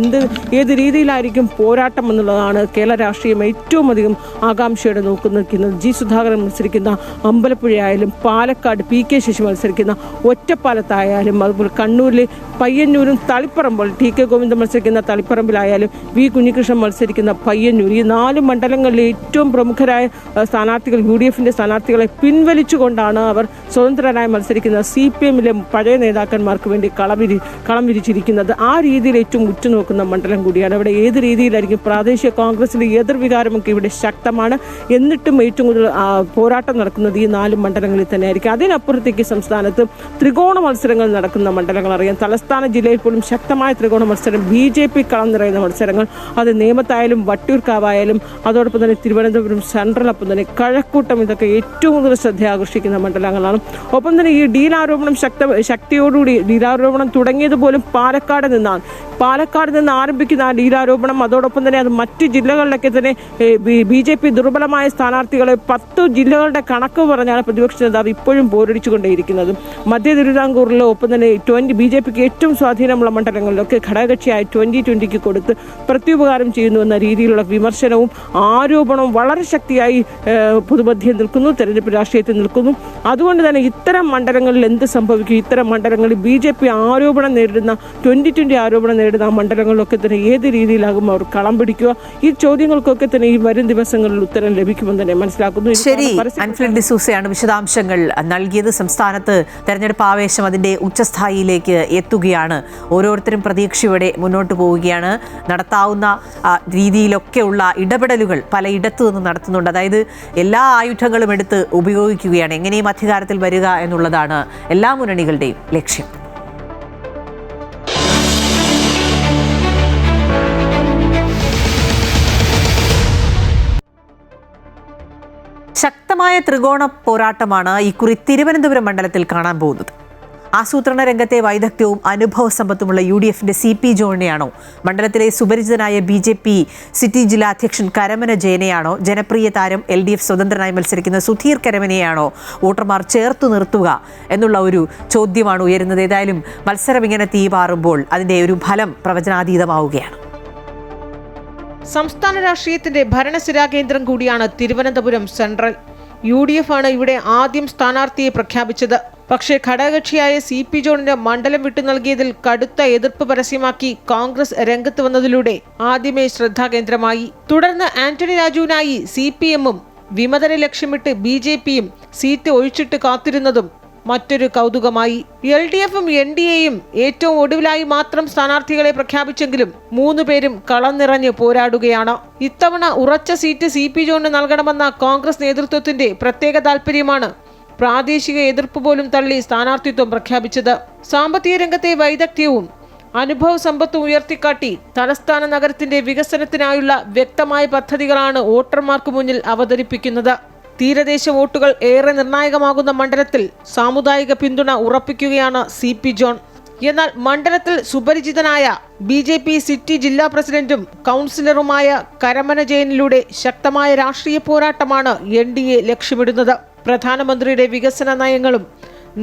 ഏത് രീതിയിലായിരിക്കും പോരാട്ടം എന്നുള്ളതാണ് കേരള രാഷ്ട്രീയം ഏറ്റവും അധികം ആകാംക്ഷയോടെ നോക്കുന്നത്. G സുധാകരൻ മത്സരിക്കുന്ന അമ്പലപ്പുഴയായാലും പാലക്കാട് PK ശശി മത്സരിക്കുന്ന ഒറ്റപ്പാലത്തായാലും അതുപോലെ കണ്ണൂരിലെ പയ്യന്നൂരും തളിപ്പറമ്പോൾ TK ഗോവിന്ദൻ മത്സരിക്കുന്ന തളിപ്പറമ്പിലായാലും V കുഞ്ഞികൃഷ്ണൻ മത്സരിക്കുന്ന പയ്യന്നൂർ, ഈ 4 മണ്ഡലങ്ങളിലെ ഏറ്റവും പ്രമുഖരായ സ്ഥാനാർത്ഥികൾ UDFന്റെ സ്ഥാനാർത്ഥികളെ പിൻവലിച്ചുകൊണ്ടാണ് അവർ സ്വതന്ത്രരായി മത്സരിക്കുന്ന CPMലെ പഴയ നേതാക്കന്മാർക്ക് വേണ്ടി കളം വിരിച്ചിരിക്കുന്നത്. ആ രീതിയിൽ ഏറ്റവും ഉറ്റുനോക്കുന്ന മണ്ഡലം കൂടിയാണ്. അവിടെ ഏത് രീതിയിലായിരിക്കും പ്രാദേശിക കോൺഗ്രസിന്റെ എതിർവികാരമൊക്കെ ഇവിടെ ശക്തമാണ്. എന്നിട്ടും ഏറ്റവും കൂടുതൽ പോരാട്ടം നടക്കുന്നത് ഈ 4 മണ്ഡലങ്ങളിൽ തന്നെ ആയിരിക്കും. അതിനപ്പുറത്തേക്ക് സംസ്ഥാനത്ത് ത്രികോണ മത്സരങ്ങൾ നടക്കുന്ന മണ്ഡലങ്ങൾ അറിയാം. തലസ്ഥാന ജില്ലയിൽ പോലും ശക്തമായ ത്രികോണ മത്സരം, BJP കളം നിറയുന്ന മത്സരങ്ങൾ. അത് നേമത്തായാലും വട്ടിയൂർക്കാവായാലും അതോടൊപ്പം തന്നെ തിരുവനന്തപുരം സെൻട്രൽ, ഒപ്പം തന്നെ കഴക്കൂട്ടം, ഇതൊക്കെ ഏറ്റവും കൂടുതൽ ശ്രദ്ധ ആകർഷിക്കുന്ന മണ്ഡലങ്ങളാണ്. ഒപ്പം തന്നെ ഈ ഡീലാരോപണം ശക്തിയോടുകൂടി ഡീലാരോപണം തുടങ്ങിയത് പോലും പാലക്കാട് നിന്നാണ്. പാലക്കാട് നിന്ന് ആരംഭിക്കുന്ന ആ ലീലാരോപണം, അതോടൊപ്പം തന്നെ അത് മറ്റ് ജില്ലകളിലൊക്കെ തന്നെ BJP ദുർബലമായ സ്ഥാനാർത്ഥികളെ 10 ജില്ലകളുടെ കണക്ക് പറഞ്ഞാണ് പ്രതിപക്ഷ നേതാവ് ഇപ്പോഴും പോരടിച്ചുകൊണ്ടേയിരിക്കുന്നത്. മധ്യ തിരുവിതാംകൂറിലോ ഒപ്പം തന്നെ BJPക്ക് ഏറ്റവും സ്വാധീനമുള്ള മണ്ഡലങ്ങളിലൊക്കെ ഘടകകക്ഷിയായ 2020 കൊടുത്ത് പ്രത്യുപകാരം ചെയ്യുന്നുവെന്ന രീതിയിലുള്ള വിമർശനവും ആരോപണവും വളരെ ശക്തിയായി പൊതുമധ്യം നിൽക്കുന്നു, തെരഞ്ഞെടുപ്പ് രാഷ്ട്രീയത്തിൽ നിൽക്കുന്നു. അതുകൊണ്ട് തന്നെ ഇത്തരം മണ്ഡലങ്ങളിൽ എന്ത് സംഭവിക്കും, ഇത്തരം മണ്ഡലങ്ങളിൽ BJP ആരോപണം നേരിടുന്ന 2020 ആരോപണം നേരിടുന്ന ആ മണ്ഡലങ്ങളിലൊക്കെ തന്നെ ഏത് രീതിയിലാകും അവർ കളം പിടിക്കുക, ഈ ചോദ്യങ്ങൾക്കൊക്കെ തന്നെ ഈ വരും ദിവസങ്ങളിൽ ഉത്തരം ലഭിക്കുമെന്ന് തന്നെ മനസ്സിലാക്കുന്നു. ശരി, ആൻഫ്രഡ് ഡിസൂസയാണ് വിശദാംശങ്ങൾ നൽകിയത്. സംസ്ഥാനത്ത് തെരഞ്ഞെടുപ്പ് ആവേശം അതിന്റെ ഉച്ചസ്ഥായിയിലേക്ക് എത്തുകയാണ്. ഓരോരുത്തരും പ്രതീക്ഷയോടെ മുന്നോട്ട് പോവുകയാണ്. നടത്താവുന്ന രീതിയിലൊക്കെയുള്ള ഇടപെടലുകൾ പലയിടത്തു നിന്നും നടത്തുന്നുണ്ട്. അതായത് എല്ലാ ആയുധങ്ങളും എടുത്ത് ഉപയോഗിക്കുകയാണ്. എങ്ങനെയും അധികാരത്തിൽ വരിക എന്നുള്ളതാണ് എല്ലാ മുന്നണികളുടെയും ലക്ഷ്യം. ശക്തമായ ത്രികോണ പോരാട്ടമാണ് ഇക്കുറി തിരുവനന്തപുരം മണ്ഡലത്തിൽ കാണാൻ പോകുന്നത്. ആസൂത്രണ രംഗത്തെ വൈദഗ്ധ്യവും അനുഭവ സമ്പത്തുമുള്ള UDFന്റെ CP ജോണിനെയാണോ, മണ്ഡലത്തിലെ സുപരിചിതനായ BJP സിറ്റി ജില്ലാ അധ്യക്ഷൻ കരമന ജയനെയാണോ, ജനപ്രിയ താരം LDF സ്വതന്ത്രനായി മത്സരിക്കുന്ന സുധീർ കരമനയെയാണോ വോട്ടർമാർ ചേർത്തു നിർത്തുക എന്നുള്ള ഒരു ചോദ്യമാണ് ഉയരുന്നത്. ഏതായാലും മത്സരം ഇങ്ങനെ തീപാറുമ്പോൾ അതിന്റെ ഒരു ഫലം പ്രവചനാതീതമാവുകയാണ്. സംസ്ഥാന രാഷ്ട്രീയത്തിന്റെ ഭരണസിരാ കേന്ദ്രം കൂടിയാണ് തിരുവനന്തപുരം സെൻട്രൽ. UDF ആണ് ഇവിടെ ആദ്യം സ്ഥാനാർത്ഥിയെ പ്രഖ്യാപിച്ചത്. പക്ഷേ ഘടകകക്ഷിയായ CP ജോണിന് മണ്ഡലം വിട്ടു നൽകിയതിൽ കടുത്ത എതിർപ്പ് പരസ്യമാക്കി കോൺഗ്രസ് രംഗത്ത് വന്നതിലൂടെ ആദ്യമേ ശ്രദ്ധാകേന്ദ്രമായി. തുടർന്ന് ആന്റണി രാജുവിനായി CPM-ഉം വിമതരെ ലക്ഷ്യമിട്ട് BJP-യും സീറ്റ് ഒഴിച്ചിട്ട് കാത്തിരുന്നതും മറ്റൊരു കൗതുകമായി. LDF-ഉം NDA-യും ഏറ്റവും ഒടുവിലായി മാത്രം സ്ഥാനാർത്ഥികളെ പ്രഖ്യാപിച്ചെങ്കിലും 3 പേരും കളം നിറഞ്ഞ് പോരാടുകയാണ്. ഇത്തവണ ഉറച്ച സീറ്റ് CP ജോണിന് നൽകണമെന്ന കോൺഗ്രസ് നേതൃത്വത്തിന്റെ പ്രത്യേക താൽപര്യമാണ് പ്രാദേശിക എതിർപ്പ് പോലും തള്ളി സ്ഥാനാർത്ഥിത്വം പ്രഖ്യാപിച്ചത്. സാമ്പത്തിക രംഗത്തെ വൈദഗ്ധ്യവും അനുഭവ സമ്പത്തും ഉയർത്തിക്കാട്ടി തലസ്ഥാന നഗരത്തിന്റെ വികസനത്തിനായുള്ള വ്യക്തമായ പദ്ധതികളാണ് വോട്ടർമാർക്ക് മുന്നിൽ അവതരിപ്പിക്കുന്നത്. തീരദേശ വോട്ടുകൾ ഏറെ നിർണായകമാകുന്ന മണ്ഡലത്തിൽ സാമുദായിക പിന്തുണ ഉറപ്പിക്കുകയാണ് CP ജോൺ. എന്നാൽ മണ്ഡലത്തിൽ സുപരിചിതനായ BJP സിറ്റി ജില്ലാ പ്രസിഡന്റും കൗൺസിലറുമായ കരമന ജയനിലൂടെ ശക്തമായ രാഷ്ട്രീയ പോരാട്ടമാണ് NDA ലക്ഷ്യമിടുന്നത്. പ്രധാനമന്ത്രിയുടെ വികസന നയങ്ങളും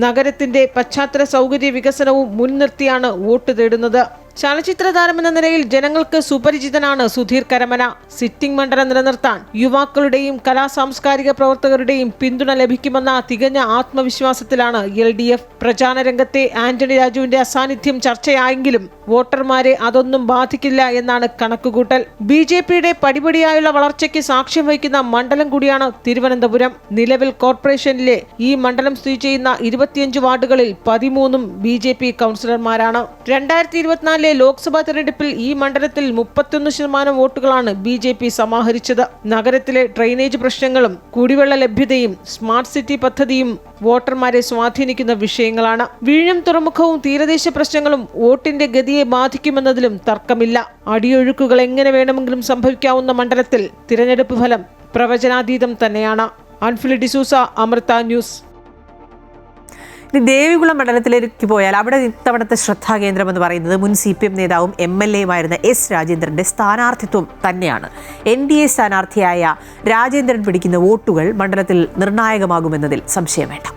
നഗരത്തിന്റെ പശ്ചാത്തല സൗകര്യ വികസനവും മുൻനിർത്തിയാണ് വോട്ട് തേടുന്നത്. ചലച്ചിത്ര താരമെന്ന നിലയിൽ ജനങ്ങൾക്ക് സുപരിചിതനാണ് സുധീർ കരമന. സിറ്റിംഗ് മണ്ഡലം നിലനിർത്താൻ യുവാക്കളുടെയും സാംസ്കാരിക പ്രവർത്തകരുടെയും പിന്തുണ ലഭിക്കുമെന്ന തികഞ്ഞ ആത്മവിശ്വാസത്തിലാണ് LDF. പ്രചാരണ രംഗത്തെ ആന്റണി രാജുവിന്റെ അസാന്നിധ്യം ചർച്ചയായെങ്കിലും വോട്ടർമാരെ അതൊന്നും ബാധിക്കില്ല എന്നാണ് കണക്കുകൂട്ടൽ. BJP-യുടെ പടിപടിയായുള്ള വളർച്ചയ്ക്ക് സാക്ഷ്യം വഹിക്കുന്ന മണ്ഡലം കൂടിയാണ് തിരുവനന്തപുരം. നിലവിൽ കോർപ്പറേഷനിലെ ഈ മണ്ഡലം സ്ഥിതി ചെയ്യുന്ന 25 വാർഡുകളിൽ 13ഉം BJP കൗൺസിലർമാരാണ്. 2024 ലോക്സഭാ തെരഞ്ഞെടുപ്പിൽ ഈ മണ്ഡലത്തിൽ 31% വോട്ടുകളാണ് BJP സമാഹരിച്ചത്. നഗരത്തിലെ ഡ്രെയിനേജ് പ്രശ്നങ്ങളും കുടിവെള്ള ലഭ്യതയും സ്മാർട്ട് സിറ്റി പദ്ധതിയും വോട്ടർമാരെ സ്വാധീനിക്കുന്ന വിഷയങ്ങളാണ്. വിഴിഞ്ഞം തുറമുഖവും തീരദേശ പ്രശ്നങ്ങളും വോട്ടിന്റെ ഗതിയെ ബാധിക്കുമെന്നതിലും തർക്കമില്ല. അടിയൊഴുക്കുകൾ എങ്ങനെ വേണമെങ്കിലും സംഭവിക്കാവുന്ന മണ്ഡലത്തിൽ തിരഞ്ഞെടുപ്പ് ഫലം പ്രവചനാതീതം തന്നെയാണ്. ആൻഫ്രഡ് ഡിസൂസ, അമൃത ന്യൂസ്. ഇനി ദേവികുളം മണ്ഡലത്തിലേക്ക് പോയാൽ അവിടെ ഇത്തവണത്തെ ശ്രദ്ധാകേന്ദ്രം എന്ന് പറയുന്നത് മുൻ CPM നേതാവും MLA-യുമായിരുന്ന S രാജേന്ദ്രന്റെ സ്ഥാനാർത്ഥിത്വം തന്നെയാണ്. NDA സ്ഥാനാർത്ഥിയായ രാജേന്ദ്രൻ പിടിക്കുന്ന വോട്ടുകൾ മണ്ഡലത്തിൽ നിർണായകമാകുമെന്നതിൽ സംശയം വേണ്ട.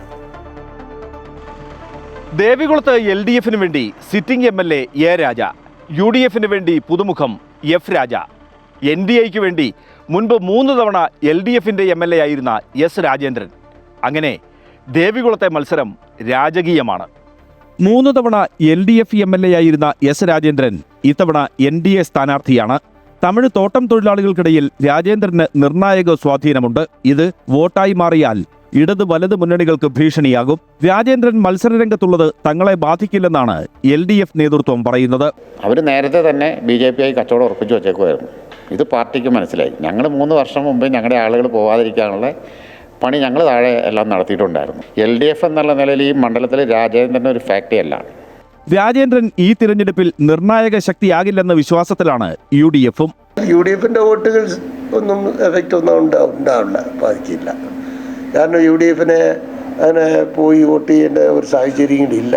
ദേവികുളത്ത് LDF-ന് വേണ്ടി സിറ്റിംഗ് MLA A രാജ, UDF-ന് വേണ്ടി പുതുമുഖം F രാജ, NDA-ക്ക് വേണ്ടി മുൻപ് 3 തവണ LDF-ന്റെ MLA ആയിരുന്ന S രാജേന്ദ്രൻ. അങ്ങനെ ദേവികുളത്തെ മത്സരം രാജകീയമാണ്. 3 തവണ LDF MLA ആയിരുന്ന S രാജേന്ദ്രൻ ഇത്തവണ NDA സ്ഥാനാർത്ഥിയാണ്. തമിഴ് തോട്ടം തൊഴിലാളികൾക്കിടയിൽ രാജേന്ദ്രന് നിർണായക സ്വാധീനമുണ്ട്. ഇത് വോട്ടായി മാറിയാൽ ഇടത് വലത് മുന്നണികൾക്ക് ഭീഷണിയാകും. രാജേന്ദ്രൻ മത്സരരംഗത്തുള്ളത് തങ്ങളെ ബാധിക്കില്ലെന്നാണ് LDF നേതൃത്വം പറയുന്നത്. അവർ നേരത്തെ തന്നെ BJP-യായി കച്ചവടം ഉറപ്പിച്ചു വച്ചേക്കുമായിരുന്നു. ഇത് പാർട്ടിക്ക് മനസ്സിലായി. ഞങ്ങൾ 3 വർഷം മുമ്പ് ഞങ്ങളുടെ ആളുകൾ പോകാതിരിക്കാനുള്ള പണി ഞങ്ങൾ താഴെ എല്ലാം നടത്തിയിട്ടുണ്ടായിരുന്നു. LDF എന്നുള്ള നിലയിൽ ഈ മണ്ഡലത്തിൽ രാജേന്ദ്രൻ ഒരു ഫാക്ടറിയല്ല. രാജേന്ദ്രൻ ഈ തിരഞ്ഞെടുപ്പിൽ നിർണായക ശക്തിയാകില്ലെന്ന വിശ്വാസത്തിലാണ് UDF-ഉം. UDF-ന്റെ വോട്ടുകൾ ഒന്നും എഫക്റ്റ് ഒന്നും ഉണ്ടാവില്ല, ബാധിക്കില്ല. കാരണം UDF-നെ അങ്ങനെ പോയി വോട്ട് ചെയ്യേണ്ട ഒരു സാഹചര്യം ഇല്ല.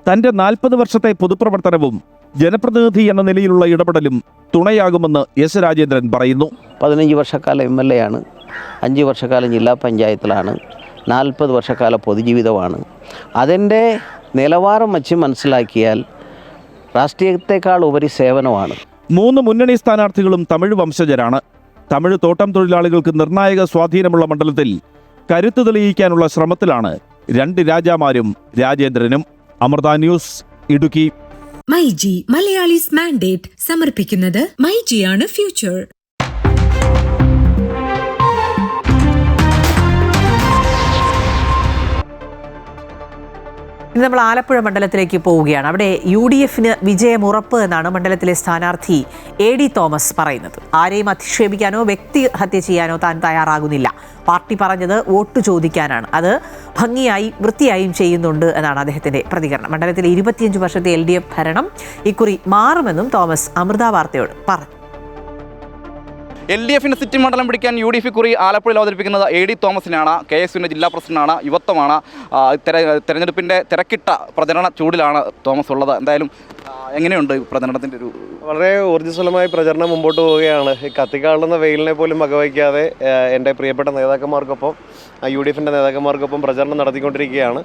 തന്റെ 40 വർഷത്തെ പൊതുപ്രവർത്തനവും ജനപ്രതിനിധി എന്ന നിലയിലുള്ള ഇടപെടലും തുണയാകുമെന്ന് എസ് രാജേന്ദ്രൻ പറയുന്നു. 15 വർഷക്കാലം MLA ആണ്, 5 വർഷക്കാലം ജില്ലാ പഞ്ചായത്തിലാണ്, 40 വർഷക്കാല പൊതുജീവിതമാണ്. അതിൻ്റെ നിലവാരം വച്ച് മനസ്സിലാക്കിയാൽ രാഷ്ട്രീയത്തെക്കാൾ ഉപരി സേവനമാണ്. 3 മുന്നണി സ്ഥാനാർത്ഥികളും തമിഴ് വംശജരാണ്. തമിഴ് തോട്ടം തൊഴിലാളികൾക്ക് നിർണായക സ്വാധീനമുള്ള മണ്ഡലത്തിൽ കരുത്ത് തെളിയിക്കാനുള്ള ശ്രമത്തിലാണ് 2 രാജാമാരും രാജേന്ദ്രനും. അമൃത ന്യൂസ്, ഇടുക്കി. മൈജി മലയാളീസ് മാൻഡേറ്റ് സമർപ്പിക്കുന്നത് മൈജിയാണ് ഫ്യൂച്ചർ. ഇന്ന് നമ്മൾ ആലപ്പുഴ മണ്ഡലത്തിലേക്ക് പോവുകയാണ്. അവിടെ UDFന് വിജയമുറപ്പ് എന്നാണ് മണ്ഡലത്തിലെ സ്ഥാനാർത്ഥി AD തോമസ് പറയുന്നത്. ആരെയും അധിക്ഷേപിക്കാനോ വ്യക്തിഹത്യ ചെയ്യാനോ താൻ തയ്യാറാകുന്നില്ല. പാർട്ടി പറഞ്ഞത് വോട്ട് ചോദിക്കാനാണ്. അത് ഭംഗിയായി വൃത്തിയായും ചെയ്യുന്നുണ്ട് എന്നാണ് അദ്ദേഹത്തിന്റെ പ്രതികരണം. മണ്ഡലത്തിലെ 25 വർഷത്തെ LDF ഭരണം ഇക്കുറി മാറുമെന്നും തോമസ് അമൃത വാർത്തയോട് പറഞ്ഞു. LDFിന് സിറ്റിംഗ് മണ്ഡലം പിടിക്കാൻ UDF കുറി ആലപ്പുഴയിൽ അവതരിപ്പിക്കുന്നത് AD തോമസിനാണ്. KSUവിൻ്റെ ജില്ലാ പ്രസിഡന്റാണ്, യുവത്വമാണ്. തെരഞ്ഞെടുപ്പിൻ്റെ തിരക്കിട്ട പ്രചരണ ചൂടിലാണ് തോമസ് ഉള്ളത്. എന്തായാലും എങ്ങനെയുണ്ട് പ്രചരണത്തിൻ്റെ ഒരു? വളരെ ഊർജ്ജസ്വലമായി പ്രചരണം മുമ്പോട്ട് പോവുകയാണ്. കത്തിക്കാളുന്ന വെയിലിനെ പോലും വകവയ്ക്കാതെ എൻ്റെ പ്രിയപ്പെട്ട നേതാക്കന്മാർക്കൊപ്പം UDFിൻ്റെ നേതാക്കന്മാർക്കൊപ്പം പ്രചരണം നടത്തിക്കൊണ്ടിരിക്കുകയാണ്.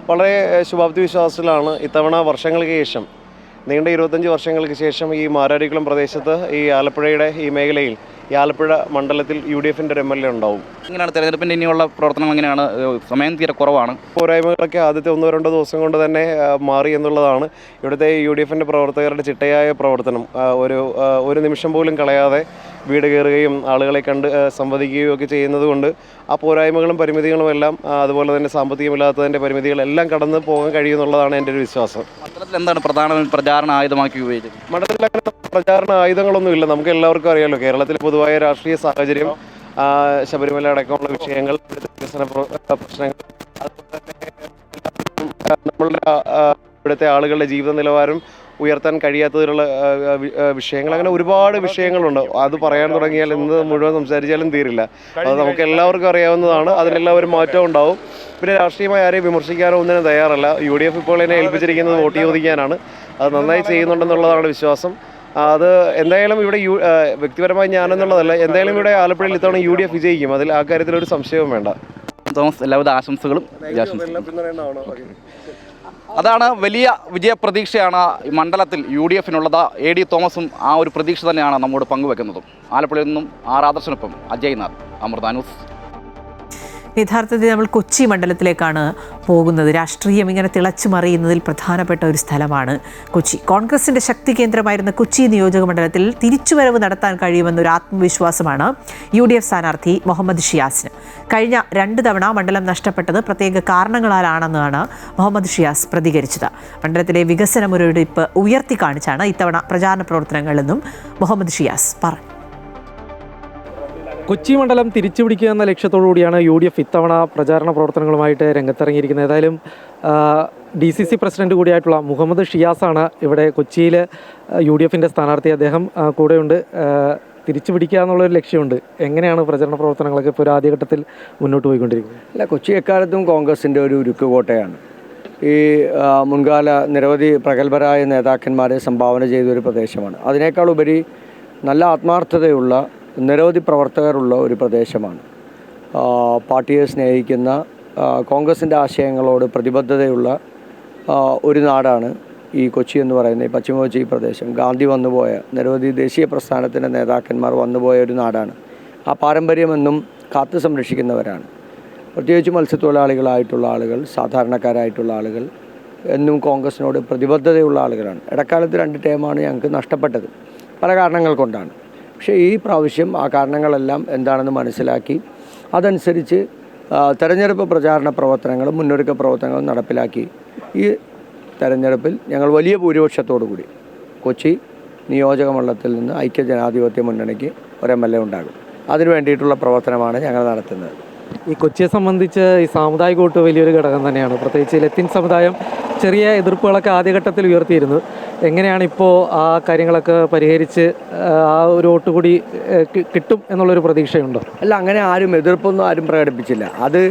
വളരെ ശുഭാപ്തി വിശ്വാസത്തിലാണ്. ഇത്തവണ വർഷങ്ങൾക്ക് ശേഷം, നീണ്ട 25 വർഷങ്ങൾക്ക് ശേഷം ഈ മാരാരിക്കുളം പ്രദേശത്ത്, ഈ ആലപ്പുഴയുടെ ഈ മേഖലയിൽ, ഈ ആലപ്പുഴ മണ്ഡലത്തിൽ UDFിൻ്റെ ഒരു MLA ഉണ്ടാവും. എങ്ങനെയാണ് തെരഞ്ഞെടുപ്പിൻ്റെ ഇനിയുള്ള പ്രവർത്തനം? എങ്ങനെയാണ്? സമയം തീരെ കുറവാണ്. പോരായ്മകളൊക്കെ ആദ്യത്തെ 1-2 ദിവസം കൊണ്ട് തന്നെ മാറി എന്നുള്ളതാണ്. ഇവിടുത്തെ UDFിൻ്റെ പ്രവർത്തകരുടെ ചിട്ടയായ പ്രവർത്തനം. ഒരു നിമിഷം പോലും കളയാതെ വീട് കയറുകയും ആളുകളെ കണ്ട് സംവദിക്കുകയും ഒക്കെ ചെയ്യുന്നത് കൊണ്ട് ആ പോരായ്മകളും പരിമിതികളും എല്ലാം, അതുപോലെ തന്നെ സാമ്പത്തികമില്ലാത്തതിൻ്റെ പരിമിതികളെല്ലാം കടന്ന് പോകാൻ കഴിയുമെന്നുള്ളതാണ് എൻ്റെ ഒരു വിശ്വാസം. മണ്ഡലത്തിൽ എന്താണ് പ്രധാന പ്രചാരണ ആയുധമാക്കി ഉപയോഗിച്ചത്? മണ്ഡലത്തിൽ അങ്ങനെ പ്രചാരണ ആയുധങ്ങളൊന്നുമില്ല. നമുക്ക് എല്ലാവർക്കും അറിയാമല്ലോ, കേരളത്തിൽ പൊതുവായ രാഷ്ട്രീയ സാഹചര്യം, ശബരിമല അടക്കമുള്ള വിഷയങ്ങൾ, വികസന പ്രശ്നങ്ങൾ, നമ്മളുടെ ഇവിടുത്തെ ആളുകളുടെ ജീവിത നിലവാരം ഉയർത്താൻ കഴിയാത്തതിലുള്ള വിഷയങ്ങൾ, അങ്ങനെ ഒരുപാട് വിഷയങ്ങളുണ്ട്. അത് പറയാൻ തുടങ്ങിയാൽ ഇന്ന് മുഴുവൻ സംസാരിച്ചാലും തീരില്ല. അത് നമുക്ക് എല്ലാവർക്കും അറിയാവുന്നതാണ്. അതിനെല്ലാം ഒരു മാറ്റം ഉണ്ടാവും. പിന്നെ രാഷ്ട്രീയമായി ആരെയും വിമർശിക്കാനോ ഒന്നിനും തയ്യാറല്ല. UDF ഇപ്പോൾ എന്നെ ഏൽപ്പിച്ചിരിക്കുന്നത് വോട്ട് ചോദിക്കാനാണ്. അത് നന്നായി ചെയ്യുന്നുണ്ടെന്നുള്ളതാണ് വിശ്വാസം. അത് എന്തായാലും ഇവിടെ വ്യക്തിപരമായി ഞാനെന്നുള്ളതല്ല, എന്തായാലും ഇവിടെ ആലപ്പുഴയിൽ ഇത്തവണ UDF വിജയിക്കും. അതിൽ ആ കാര്യത്തിൽ ഒരു സംശയവും വേണ്ട. തോമസ്, എല്ലാവിധ ആശംസകളും. അതാണ് വലിയ വിജയപ്രതീക്ഷയാണ് ഈ മണ്ഡലത്തിൽ UDFിനുള്ളത്. AD തോമസും ആ ഒരു പ്രതീക്ഷ തന്നെയാണ് നമ്മോട് പങ്കുവെക്കുന്നതും. ആലപ്പുഴയിൽ നിന്നും ആദർശനൊപ്പം അജയ്നാഥ്, അമൃത ന്യൂസ്. യഥാർത്ഥത്തിൽ നമ്മൾ കൊച്ചി മണ്ഡലത്തിലേക്കാണ് പോകുന്നത്. രാഷ്ട്രീയം ഇങ്ങനെ തിളച്ചു മറിയുന്നതിൽ പ്രധാനപ്പെട്ട ഒരു സ്ഥലമാണ് കൊച്ചി. കോൺഗ്രസിൻ്റെ ശക്തി കേന്ദ്രമായിരുന്ന കൊച്ചി നിയോജക മണ്ഡലത്തിൽ തിരിച്ചുവരവ് നടത്താൻ കഴിയുമെന്നൊരു ആത്മവിശ്വാസമാണ് UDF സ്ഥാനാർത്ഥി മുഹമ്മദ് ഷിയാസിന്. കഴിഞ്ഞ 2 തവണ മണ്ഡലം നഷ്ടപ്പെട്ടത് പ്രത്യേക കാരണങ്ങളാലാണെന്നാണ് മുഹമ്മദ് ഷിയാസ് പ്രതികരിച്ചത്. മണ്ഡലത്തിലെ വികസന മുരടിപ്പ് ഉയർത്തി കാണിച്ചാണ് ഇത്തവണ പ്രചാരണ പ്രവർത്തനങ്ങളെന്നും മുഹമ്മദ് ഷിയാസ് പറഞ്ഞു. കൊച്ചി മണ്ഡലം തിരിച്ചുപിടിക്കുക എന്ന ലക്ഷ്യത്തോടുകൂടിയാണ് UDF ഇത്തവണ പ്രചാരണ പ്രവർത്തനങ്ങളുമായിട്ട് രംഗത്തിറങ്ങിയിരിക്കുന്നത്. ഏതായാലും DCC പ്രസിഡന്റ് കൂടിയായിട്ടുള്ള മുഹമ്മദ് ഷിയാസാണ് ഇവിടെ കൊച്ചിയിൽ UDFിൻ്റെ സ്ഥാനാർത്ഥി. അദ്ദേഹം കൂടെയുണ്ട്. തിരിച്ചു പിടിക്കുക എന്നുള്ളൊരു ലക്ഷ്യമുണ്ട്. എങ്ങനെയാണ് പ്രചരണ പ്രവർത്തനങ്ങളൊക്കെ ഇപ്പോൾ ഒരു ആദ്യഘട്ടത്തിൽ മുന്നോട്ട് പോയിക്കൊണ്ടിരിക്കുന്നത്? അല്ല, കൊച്ചി എക്കാലത്തും കോൺഗ്രസിൻ്റെ ഒരു ഉരുക്കുകോട്ടയാണ്. ഈ മുൻകാല നിരവധി പ്രഗത്ഭരായ നേതാക്കന്മാരെ സംഭാവന ചെയ്തൊരു പ്രദേശമാണ്. അതിനേക്കാൾ ഉപരി നല്ല ആത്മാർത്ഥതയുള്ള നിരവധി പ്രവർത്തകരുള്ള ഒരു പ്രദേശമാണ്. പാർട്ടിയെ സ്നേഹിക്കുന്ന, കോൺഗ്രസിൻ്റെ ആശയങ്ങളോട് പ്രതിബദ്ധതയുള്ള ഒരു നാടാണ് ഈ കൊച്ചി എന്ന് പറയുന്ന ഈ പശ്ചിമ കൊച്ചി പ്രദേശം. ഗാന്ധി വന്നുപോയ, നിരവധി ദേശീയ പ്രസ്ഥാനത്തിൻ്റെ നേതാക്കന്മാർ വന്നുപോയ ഒരു നാടാണ്. ആ പാരമ്പര്യമെന്നും കാത്തു സംരക്ഷിക്കുന്നവരാണ്. പ്രത്യേകിച്ച് മത്സ്യത്തൊഴിലാളികളായിട്ടുള്ള ആളുകൾ, സാധാരണക്കാരായിട്ടുള്ള ആളുകൾ എന്നും കോൺഗ്രസിനോട് പ്രതിബദ്ധതയുള്ള ആളുകളാണ്. ഇടക്കാലത്ത് 2 ടേമാണ് ഞങ്ങൾക്ക് നഷ്ടപ്പെട്ടത്, പല കാരണങ്ങൾ കൊണ്ടാണ്. പക്ഷേ ഈ പ്രാവശ്യം ആ കാരണങ്ങളെല്ലാം എന്താണെന്ന് മനസ്സിലാക്കി അതനുസരിച്ച് തെരഞ്ഞെടുപ്പ് പ്രചാരണ പ്രവർത്തനങ്ങളും മുന്നൊരുക്ക പ്രവർത്തനങ്ങളും നടപ്പിലാക്കി ഈ തെരഞ്ഞെടുപ്പിൽ ഞങ്ങൾ വലിയ ഭൂരിപക്ഷത്തോടു കൂടി കൊച്ചി നിയോജക മണ്ഡലത്തിൽ നിന്ന് ഐക്യജനാധിപത്യ മുന്നണിക്ക് ഒരു MLA ഉണ്ടാകും. അതിനു വേണ്ടിയിട്ടുള്ള പ്രവർത്തനമാണ് ഞങ്ങൾ നടത്തുന്നത്. ഈ കൊച്ചിയെ സംബന്ധിച്ച് ഈ സാമുദായിക വോട്ട് വലിയൊരു ഘടകം തന്നെയാണ്. പ്രത്യേകിച്ച് ലത്തീൻ സമുദായം ചെറിയ എതിർപ്പുകളൊക്കെ ആദ്യഘട്ടത്തിൽ ഉയർത്തിയിരുന്നു. എങ്ങനെയാണ് ഇപ്പോൾ ആ കാര്യങ്ങളൊക്കെ പരിഹരിച്ച് ആ ഒരു വോട്ട് കൂടി കിട്ടും എന്നുള്ളൊരു പ്രതീക്ഷയുണ്ടോ? അല്ല, അങ്ങനെ ആരും എതിർപ്പൊന്നും ആരും പ്രകടിപ്പിച്ചില്ല. അത്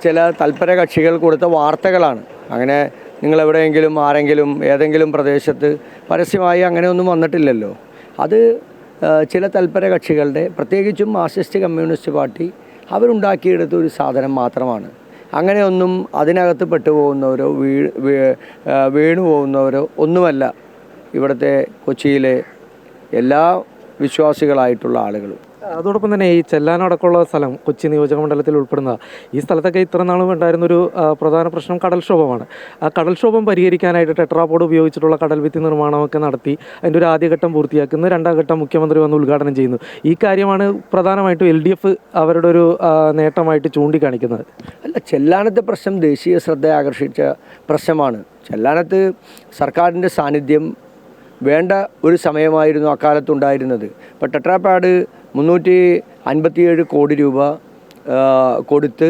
ചില തൽപര കക്ഷികൾ കൊടുത്ത വാർത്തകളാണ്. അങ്ങനെ നിങ്ങളെവിടെയെങ്കിലും ആരെങ്കിലും ഏതെങ്കിലും പ്രദേശത്ത് പരസ്യമായി അങ്ങനെയൊന്നും വന്നിട്ടില്ലല്ലോ. അത് ചില തൽപര കക്ഷികളുടെ, പ്രത്യേകിച്ചും മാർക്സിസ്റ്റ് കമ്മ്യൂണിസ്റ്റ് പാർട്ടി അവരുണ്ടാക്കിയെടുത്ത ഒരു സാധനം മാത്രമാണ്. അങ്ങനെയൊന്നും അതിനകത്ത് പെട്ടുപോകുന്നവരോ വീണു പോകുന്നവരോ ഒന്നുമല്ല ഇവിടുത്തെ കൊച്ചിയിലെ എല്ലാ വിശ്വാസികളായിട്ടുള്ള ആളുകളും. അതോടൊപ്പം തന്നെ ഈ ചെല്ലാനടക്കമുള്ള സ്ഥലം കൊച്ചി നിയോജക മണ്ഡലത്തിൽ ഉൾപ്പെടുന്ന ഈ സ്ഥലത്തൊക്കെ ഇത്ര നാളും ഉണ്ടായിരുന്നൊരു പ്രധാന പ്രശ്നം കടൽക്ഷോഭമാണ്. ആ കടൽക്ഷോഭം പരിഹരിക്കാനായിട്ട് ടെട്രാപോഡ് ഉപയോഗിച്ചിട്ടുള്ള കടൽ ഭിത്തി നിർമ്മാണമൊക്കെ നടത്തി അതിൻ്റെ ഒരു ആദ്യഘട്ടം പൂർത്തിയാക്കുന്നു. രണ്ടാം ഘട്ടം മുഖ്യമന്ത്രി വന്ന് ഉദ്ഘാടനം ചെയ്യുന്നു. ഈ കാര്യമാണ് പ്രധാനമായിട്ടും LDF അവരുടെ ഒരു നേട്ടമായിട്ട് ചൂണ്ടിക്കാണിക്കുന്നത്. അല്ല, ചെല്ലാനത്തെ പ്രശ്നം ദേശീയ ശ്രദ്ധ ആകർഷിച്ച പ്രശ്നമാണ്. ചെല്ലാനത്ത് സർക്കാരിൻ്റെ സാന്നിധ്യം വേണ്ട ഒരു സമയമായിരുന്നു അക്കാലത്തുണ്ടായിരുന്നത്. ഇപ്പോൾ ടെട്രാപാഡ് 357 കോടി രൂപ കൊടുത്ത്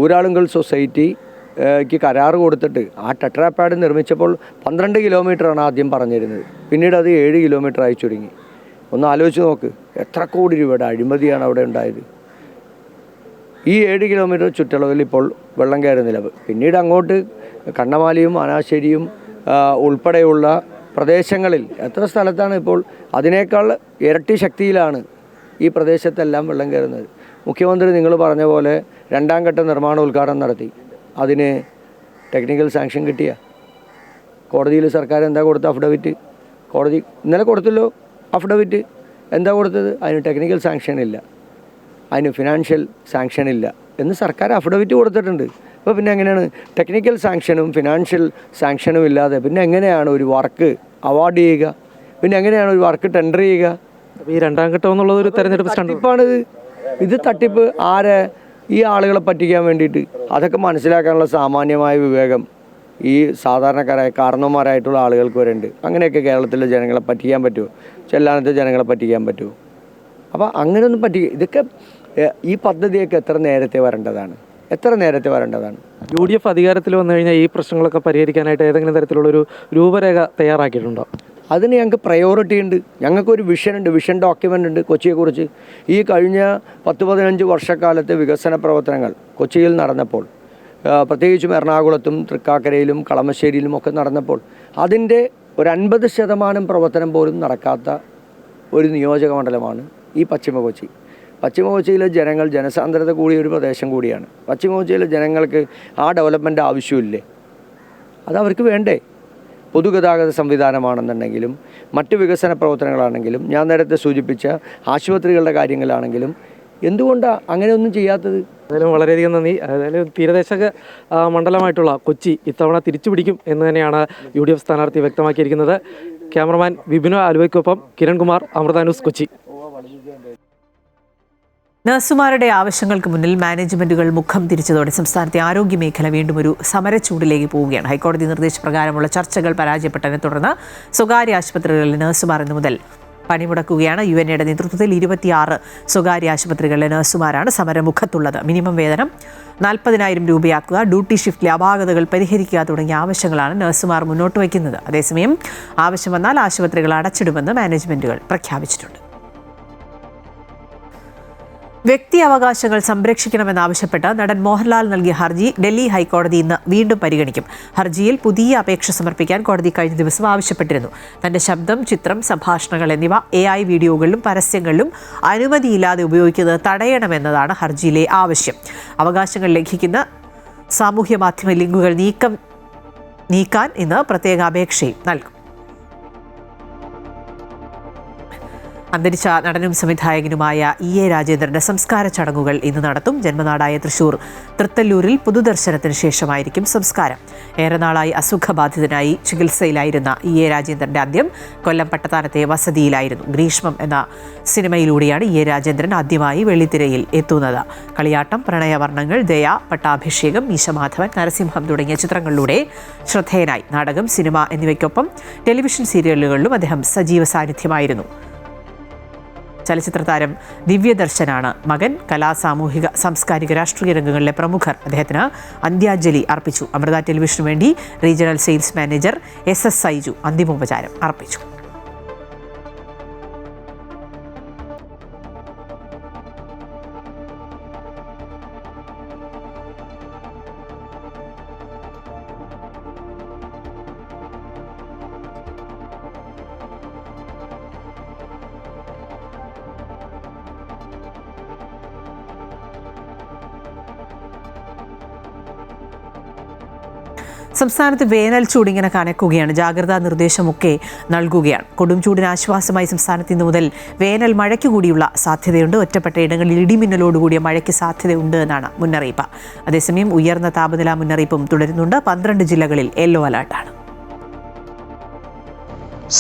ഊരാളുങ്കൽ സൊസൈറ്റിക്ക് കരാറ് കൊടുത്തിട്ട് ആ ടെട്രാപാഡ് നിർമ്മിച്ചപ്പോൾ 12 കിലോമീറ്ററാണ് ആദ്യം പറഞ്ഞിരുന്നത്. പിന്നീട് അത് 7 കിലോമീറ്റർ ആയി ചുരുങ്ങി. ഒന്ന് ആലോചിച്ച് നോക്ക്, എത്ര കോടി രൂപയുടെ അഴിമതിയാണ് അവിടെ ഉണ്ടായത്. ഈ 7 കിലോമീറ്റർ ചുറ്റളവിൽ ഇപ്പോൾ വെള്ളം കയറുന്നില്ല. പിന്നീട് അങ്ങോട്ട് കണ്ണമാലിയും അനാശ്ശേരിയും ഉൾപ്പെടെയുള്ള പ്രദേശങ്ങളിൽ എത്ര സ്ഥലത്താണ് ഇപ്പോൾ അതിനേക്കാൾ ഇരട്ടി ശക്തിയിലാണ് ഈ പ്രദേശത്തെല്ലാം വെള്ളം കയറുന്നത്. മുഖ്യമന്ത്രി നിങ്ങൾ പറഞ്ഞ പോലെ രണ്ടാം ഘട്ട നിർമ്മാണ ഉദ്ഘാടനം നടത്തി. അതിന് ടെക്നിക്കൽ സാങ്ഷൻ കിട്ടിയ കോടതിയിൽ സർക്കാർ എന്താ കൊടുത്ത അഫിഡവിറ്റ്? കോടതി ഇന്നലെ കൊടുത്തല്ലോ അഫിഡവിറ്റ്. എന്താ കൊടുത്തത്? അതിന് ടെക്നിക്കൽ സാങ്ഷൻ ഇല്ല, അതിന് ഫിനാൻഷ്യൽ സാങ്ഷൻ ഇല്ല എന്ന് സർക്കാർ അഫിഡവിറ്റ് കൊടുത്തിട്ടുണ്ട്. അപ്പോൾ പിന്നെ എങ്ങനെയാണ് ടെക്നിക്കൽ സാങ്ഷനും ഫിനാൻഷ്യൽ സാങ്ഷനും ഇല്ലാതെ പിന്നെ എങ്ങനെയാണ് ഒരു വർക്ക് അവാർഡ് ചെയ്യുക? പിന്നെ എങ്ങനെയാണ് ഒരു വർക്ക് ടെൻഡർ ചെയ്യുക? ഈ രണ്ടാം ഘട്ടം എന്നുള്ളത് ഒരു തെരഞ്ഞെടുപ്പ് തട്ടിപ്പാണിത്. ഇത് തട്ടിപ്പ്. ആരെ? ഈ ആളുകളെ പറ്റിക്കാൻ വേണ്ടിയിട്ട്. അതൊക്കെ മനസ്സിലാക്കാനുള്ള സാമാന്യമായ വിവേകം ഈ സാധാരണക്കാരായ കാരണവന്മാരായിട്ടുള്ള ആളുകൾക്ക് വരെ ഉണ്ട്. അങ്ങനെയൊക്കെ കേരളത്തിലെ ജനങ്ങളെ പറ്റിക്കാൻ പറ്റുമോ? ചെല്ലാനത്തെ ജനങ്ങളെ പറ്റിക്കാൻ പറ്റുമോ? അപ്പോൾ അങ്ങനെയൊന്നും ഇതൊക്കെ ഈ പദ്ധതിയൊക്കെ എത്ര നേരത്തെ വരേണ്ടതാണ്. UDF അധികാരത്തിൽ വന്നു കഴിഞ്ഞാൽ ഈ പ്രശ്നങ്ങളൊക്കെ പരിഹരിക്കാനായിട്ട് ഏതെങ്കിലും തരത്തിലുള്ളൊരു രൂപരേഖ തയ്യാറാക്കിയിട്ടുണ്ടോ? അതിന് ഞങ്ങൾക്ക് പ്രയോറിറ്റി ഉണ്ട്. ഞങ്ങൾക്കൊരു വിഷനുണ്ട്, വിഷൻ ഡോക്യുമെൻ്റ് ഉണ്ട് കൊച്ചിയെക്കുറിച്ച്. ഈ കഴിഞ്ഞ 10-15 വർഷക്കാലത്തെ വികസന പ്രവർത്തനങ്ങൾ കൊച്ചിയിൽ നടന്നപ്പോൾ, പ്രത്യേകിച്ചും എറണാകുളത്തും തൃക്കാക്കരയിലും കളമശ്ശേരിയിലും ഒക്കെ നടന്നപ്പോൾ അതിൻ്റെ ഒരു 50% പ്രവർത്തനം പോലും നടക്കാത്ത ഒരു നിയോജക മണ്ഡലമാണ് ഈ പശ്ചിമ കൊച്ചി. പശ്ചിമ കൊച്ചിയിലെ ജനങ്ങൾ ജനസാന്ദ്രത കൂടിയ ഒരു പ്രദേശം കൂടിയാണ്. പശ്ചിമ കൊച്ചിയിലെ ജനങ്ങൾക്ക് ആ ഡെവലപ്മെൻറ്റ് ആവശ്യമില്ലേ? അതവർക്ക് വേണ്ടേ? പൊതുഗതാഗത സംവിധാനമാണെന്നുണ്ടെങ്കിലും മറ്റ് വികസന പ്രവർത്തനങ്ങളാണെങ്കിലും ഞാൻ നേരത്തെ സൂചിപ്പിച്ച ആശുപത്രികളുടെ കാര്യങ്ങളാണെങ്കിലും എന്തുകൊണ്ടാണ് അങ്ങനെയൊന്നും ചെയ്യാത്തത്? അതിലും വളരെയധികം നന്ദി. അതായത് തീരദേശ മണ്ഡലമായിട്ടുള്ള കൊച്ചി ഇത്തവണ തിരിച്ചു പിടിക്കും എന്ന് തന്നെയാണ് UDF സ്ഥാനാർത്ഥി വ്യക്തമാക്കിയിരിക്കുന്നത്. ക്യാമറമാൻ വിപിനോ ആലുവയ്ക്കൊപ്പം കിരൺകുമാർ, അമൃത ന്യൂസ്, കൊച്ചി. നഴ്സുമാരുടെ ആവശ്യങ്ങൾക്ക് മുന്നിൽ മാനേജ്മെന്റുകൾ മുഖം തിരിച്ചതോടെ സംസ്ഥാനത്തെ ആരോഗ്യ മേഖല വീണ്ടും ഒരു സമരച്ചൂടിലേക്ക് പോവുകയാണ്. ഹൈക്കോടതി നിർദ്ദേശപ്രകാരമുള്ള ചർച്ചകൾ പരാജയപ്പെട്ടതിനെ തുടർന്ന് സ്വകാര്യ ആശുപത്രികളിൽ നഴ്സുമാർ ഇന്നു മുതൽ പണിമുടക്കുകയാണ്. UNAയുടെ നേതൃത്വത്തിൽ 26 സ്വകാര്യ ആശുപത്രികളിലെ നഴ്സുമാരാണ് സമരമുഖത്തുള്ളത്. മിനിമം വേതനം 40,000 രൂപയാക്കുക, ഡ്യൂട്ടി ഷിഫ്റ്റിലെ അപാകതകൾ പരിഹരിക്കുക തുടങ്ങിയ ആവശ്യങ്ങളാണ് നഴ്സുമാർ മുന്നോട്ട് വയ്ക്കുന്നത്. അതേസമയം ആവശ്യം വന്നാൽ ആശുപത്രികൾ അടച്ചിടുമെന്ന് മാനേജ്മെന്റുകൾ പ്രഖ്യാപിച്ചിട്ടുണ്ട്. വ്യക്തി അവകാശങ്ങൾ സംരക്ഷിക്കണമെന്നാവശ്യപ്പെട്ട് നടൻ മോഹൻലാൽ നൽകിയ ഹർജി ഡൽഹി ഹൈക്കോടതി ഇന്ന് വീണ്ടും പരിഗണിക്കും. ഹർജിയിൽ പുതിയ അപേക്ഷ സമർപ്പിക്കാൻ കോടതി കഴിഞ്ഞ ദിവസം ആവശ്യപ്പെട്ടിരുന്നു. തന്റെ ശബ്ദം, ചിത്രം, സംഭാഷണങ്ങൾ എന്നിവ AI വീഡിയോകളിലും പരസ്യങ്ങളിലും അനുമതിയില്ലാതെ ഉപയോഗിക്കുന്നത് തടയണമെന്നതാണ് ഹർജിയിലെ ആവശ്യം. അവകാശങ്ങൾ ലംഘിക്കുന്ന സാമൂഹ്യ മാധ്യമ ലിങ്കുകൾ നീക്കാൻ ഇന്ന് പ്രത്യേക അപേക്ഷയും നൽകും. അന്തരിച്ച നടനും സംവിധായകനുമായ EA രാജേന്ദ്രന്റെ സംസ്കാര ചടങ്ങുകൾ ഇന്ന് നടത്തും. ജന്മനാടായ തൃശൂർ തൃത്തല്ലൂരിൽ പൊതുദർശനത്തിന് ശേഷമായിരിക്കും സംസ്കാരം. ഏറെ നാളായി അസുഖബാധിതനായി ചികിത്സയിലായിരുന്ന EA രാജേന്ദ്രന്റെ അന്ത്യം കൊല്ലം പട്ടത്താനത്തെ വസതിയിലായിരുന്നു. ഗ്രീഷ്മം എന്ന സിനിമയിലൂടെയാണ് EA രാജേന്ദ്രൻ ആദ്യമായി വെള്ളിത്തിരയിൽ എത്തുന്നത്. കളിയാട്ടം, പ്രണയവർണ്ണങ്ങൾ, ദയ, പട്ടാഭിഷേകം, മീശമാധവൻ, നരസിംഹം തുടങ്ങിയ ചിത്രങ്ങളിലൂടെ ശ്രദ്ധേയനായി. നാടകം, സിനിമ എന്നിവയ്ക്കൊപ്പം ടെലിവിഷൻ സീരിയലുകളിലും അദ്ദേഹം സജീവ സാന്നിധ്യമായിരുന്നു. ചലച്ചിത്ര താരം ദിവ്യദർശനാണ് മകൻ. കലാ, സാമൂഹിക, സാംസ്കാരിക, രാഷ്ട്രീയ രംഗങ്ങളിലെ പ്രമുഖർ അദ്ദേഹത്തിന് അന്ത്യാഞ്ജലി അർപ്പിച്ചു. അമൃത ടെലിവിഷനു വേണ്ടി regional sales manager SS Saiju അന്തിമോപചാരം അർപ്പിച്ചു. സംസ്ഥാനത്ത് വേനൽ ചൂട് ഇങ്ങനെ കനക്കുകയാണ്. ജാഗ്രതാ നിർദ്ദേശമൊക്കെ നൽകുകയാണ്. കൊടും ചൂടിന് ആശ്വാസമായി സംസ്ഥാനത്ത് ഇന്നു മുതൽ വേനൽ മഴയ്ക്ക് കൂടിയുള്ള സാധ്യതയുണ്ട്. ഒറ്റപ്പെട്ട ഇടങ്ങളിൽ ഇടിമിന്നലോടുകൂടിയ മഴയ്ക്ക് സാധ്യതയുണ്ട് എന്നാണ് മുന്നറിയിപ്പ്. അതേസമയം ഉയർന്ന താപനില മുന്നറിയിപ്പും തുടരുന്നുണ്ട്. 12 ജില്ലകളിൽ യെല്ലോ അലർട്ടാണ്.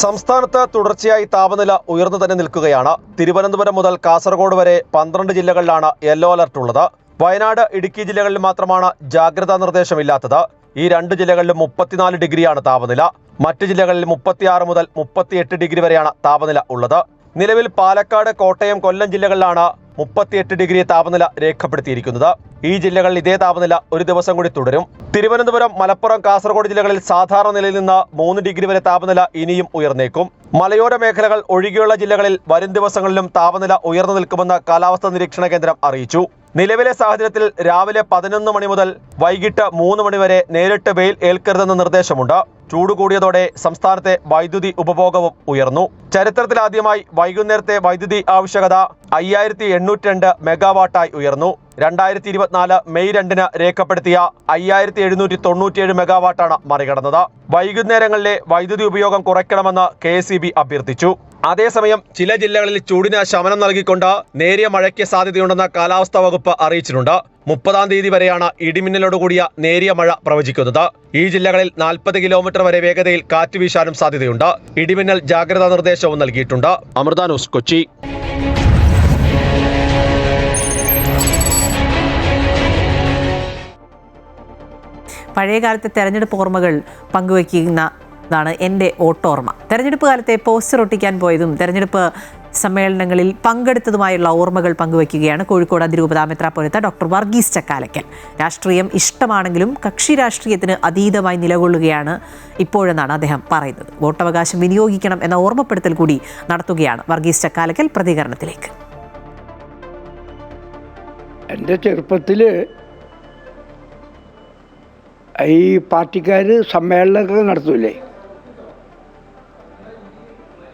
സംസ്ഥാനത്ത് തുടർച്ചയായി താപനില ഉയർന്നു തന്നെ നിൽക്കുകയാണ്. തിരുവനന്തപുരം മുതൽ കാസർഗോഡ് വരെ 12 ജില്ലകളിലാണ് യെല്ലോ അലർട്ട് ഉള്ളത്. വയനാട്, ഇടുക്കി ജില്ലകളിൽ മാത്രമാണ് ജാഗ്രതാ നിർദ്ദേശമില്ലാത്തത്. ഈ 2 ജില്ലകളിലും 34 ഡിഗ്രിയാണ് താപനില. മറ്റ് ജില്ലകളിൽ 36 മുതൽ 38 ഡിഗ്രി വരെയാണ് താപനില ഉള്ളത്. നിലവിൽ പാലക്കാട്, കോട്ടയം, കൊല്ലം ജില്ലകളിലാണ് 38 ഡിഗ്രി താപനില രേഖപ്പെടുത്തിയിരിക്കുന്നത്. ഈ ജില്ലകളിൽ ഇതേ താപനില ഒരു ദിവസം കൂടി തുടരും. തിരുവനന്തപുരം, മലപ്പുറം, കാസർഗോഡ് ജില്ലകളിൽ സാധാരണ നിലയിൽ നിന്ന് 3 ഡിഗ്രി വരെ താപനില ഇനിയും ഉയർന്നേക്കും. മലയോര മേഖലകൾ ഒഴികെയുള്ള ജില്ലകളിൽ വരും ദിവസങ്ങളിലും താപനില ഉയർന്നു നിൽക്കുമെന്ന് കാലാവസ്ഥാ നിരീക്ഷണ കേന്ദ്രം അറിയിച്ചു. നിലവിലെ സാഹചര്യത്തിൽ രാവിലെ 11 മണി മുതൽ വൈകിട്ട് 3 മണി വരെ നേരിട്ട് വെയിൽ ഏൽക്കരുതെന്ന നിർദ്ദേശമുണ്ട്. ചൂട് കൂടിയതോടെ സംസ്ഥാനത്തെ വൈദ്യുതി ഉപഭോഗവും ഉയർന്നു. ചരിത്രത്തിലാദ്യമായി വൈകുന്നേരത്തെ വൈദ്യുതി ആവശ്യകത 5802 മെഗാവാട്ടായി ഉയർന്നു. 2024 മെയ് 2 രേഖപ്പെടുത്തിയ 5797 മെഗാവാട്ടാണ് മറികടന്നത്. വൈകുന്നേരങ്ങളിലെ വൈദ്യുതി ഉപയോഗം കുറയ്ക്കണമെന്ന് KSEB അഭ്യർത്ഥിച്ചു. അതേസമയം ചില ജില്ലകളിൽ ചൂടിന് ശമനം നൽകിക്കൊണ്ട് നേരിയ മഴയ്ക്ക് സാധ്യതയുണ്ടെന്ന് കാലാവസ്ഥാ വകുപ്പ് അറിയിച്ചിട്ടുണ്ട്. 30-ാം തീയതി വരെയാണ് ഇടിമിന്നലോടുകൂടിയ നേരിയ മഴ പ്രവചിക്കുന്നത്. ഈ ജില്ലകളിൽ 40 കിലോമീറ്റർ വരെ വേഗതയിൽ കാറ്റ് വീശാനും സാധ്യതയുണ്ട്. ഇടിമിന്നൽ ജാഗ്രതാ നിർദ്ദേശവും നൽകിയിട്ടുണ്ട്. അമൃത ന്യൂസ്, കൊച്ചി. പഴയകാലത്തെ തെരഞ്ഞെടുപ്പ് ഓർമ്മകൾ പങ്കുവയ്ക്കുന്നതാണ് എൻ്റെ ഓട്ടോർമ്മ. തെരഞ്ഞെടുപ്പ് കാലത്തെ പോസ്റ്റർ ഒട്ടിക്കാൻ പോയതും തെരഞ്ഞെടുപ്പ് സമ്മേളനങ്ങളിൽ പങ്കെടുത്തതുമായുള്ള ഓർമ്മകൾ പങ്കുവയ്ക്കുകയാണ് കോഴിക്കോട് അതിരൂപതാ മെത്രാപ്പൊലീത്ത ഡോക്ടർ വർഗീസ് ചക്കാലക്കൽ. രാഷ്ട്രീയം ഇഷ്ടമാണെങ്കിലും കക്ഷി രാഷ്ട്രീയത്തിന് അതീതമായി നിലകൊള്ളുകയാണ് ഇപ്പോഴെന്നാണ് അദ്ദേഹം പറയുന്നത്. വോട്ടവകാശം വിനിയോഗിക്കണം എന്ന ഓർമ്മപ്പെടുത്തൽ കൂടി നടത്തുകയാണ് വർഗീസ് ചക്കാലക്കൽ. പ്രതികരണത്തിലേക്ക്. എൻ്റെ ചെറുപ്പത്തിൽ ഈ പാർട്ടിക്കാർ സമ്മേളനമൊക്കെ നടത്തൂലേ,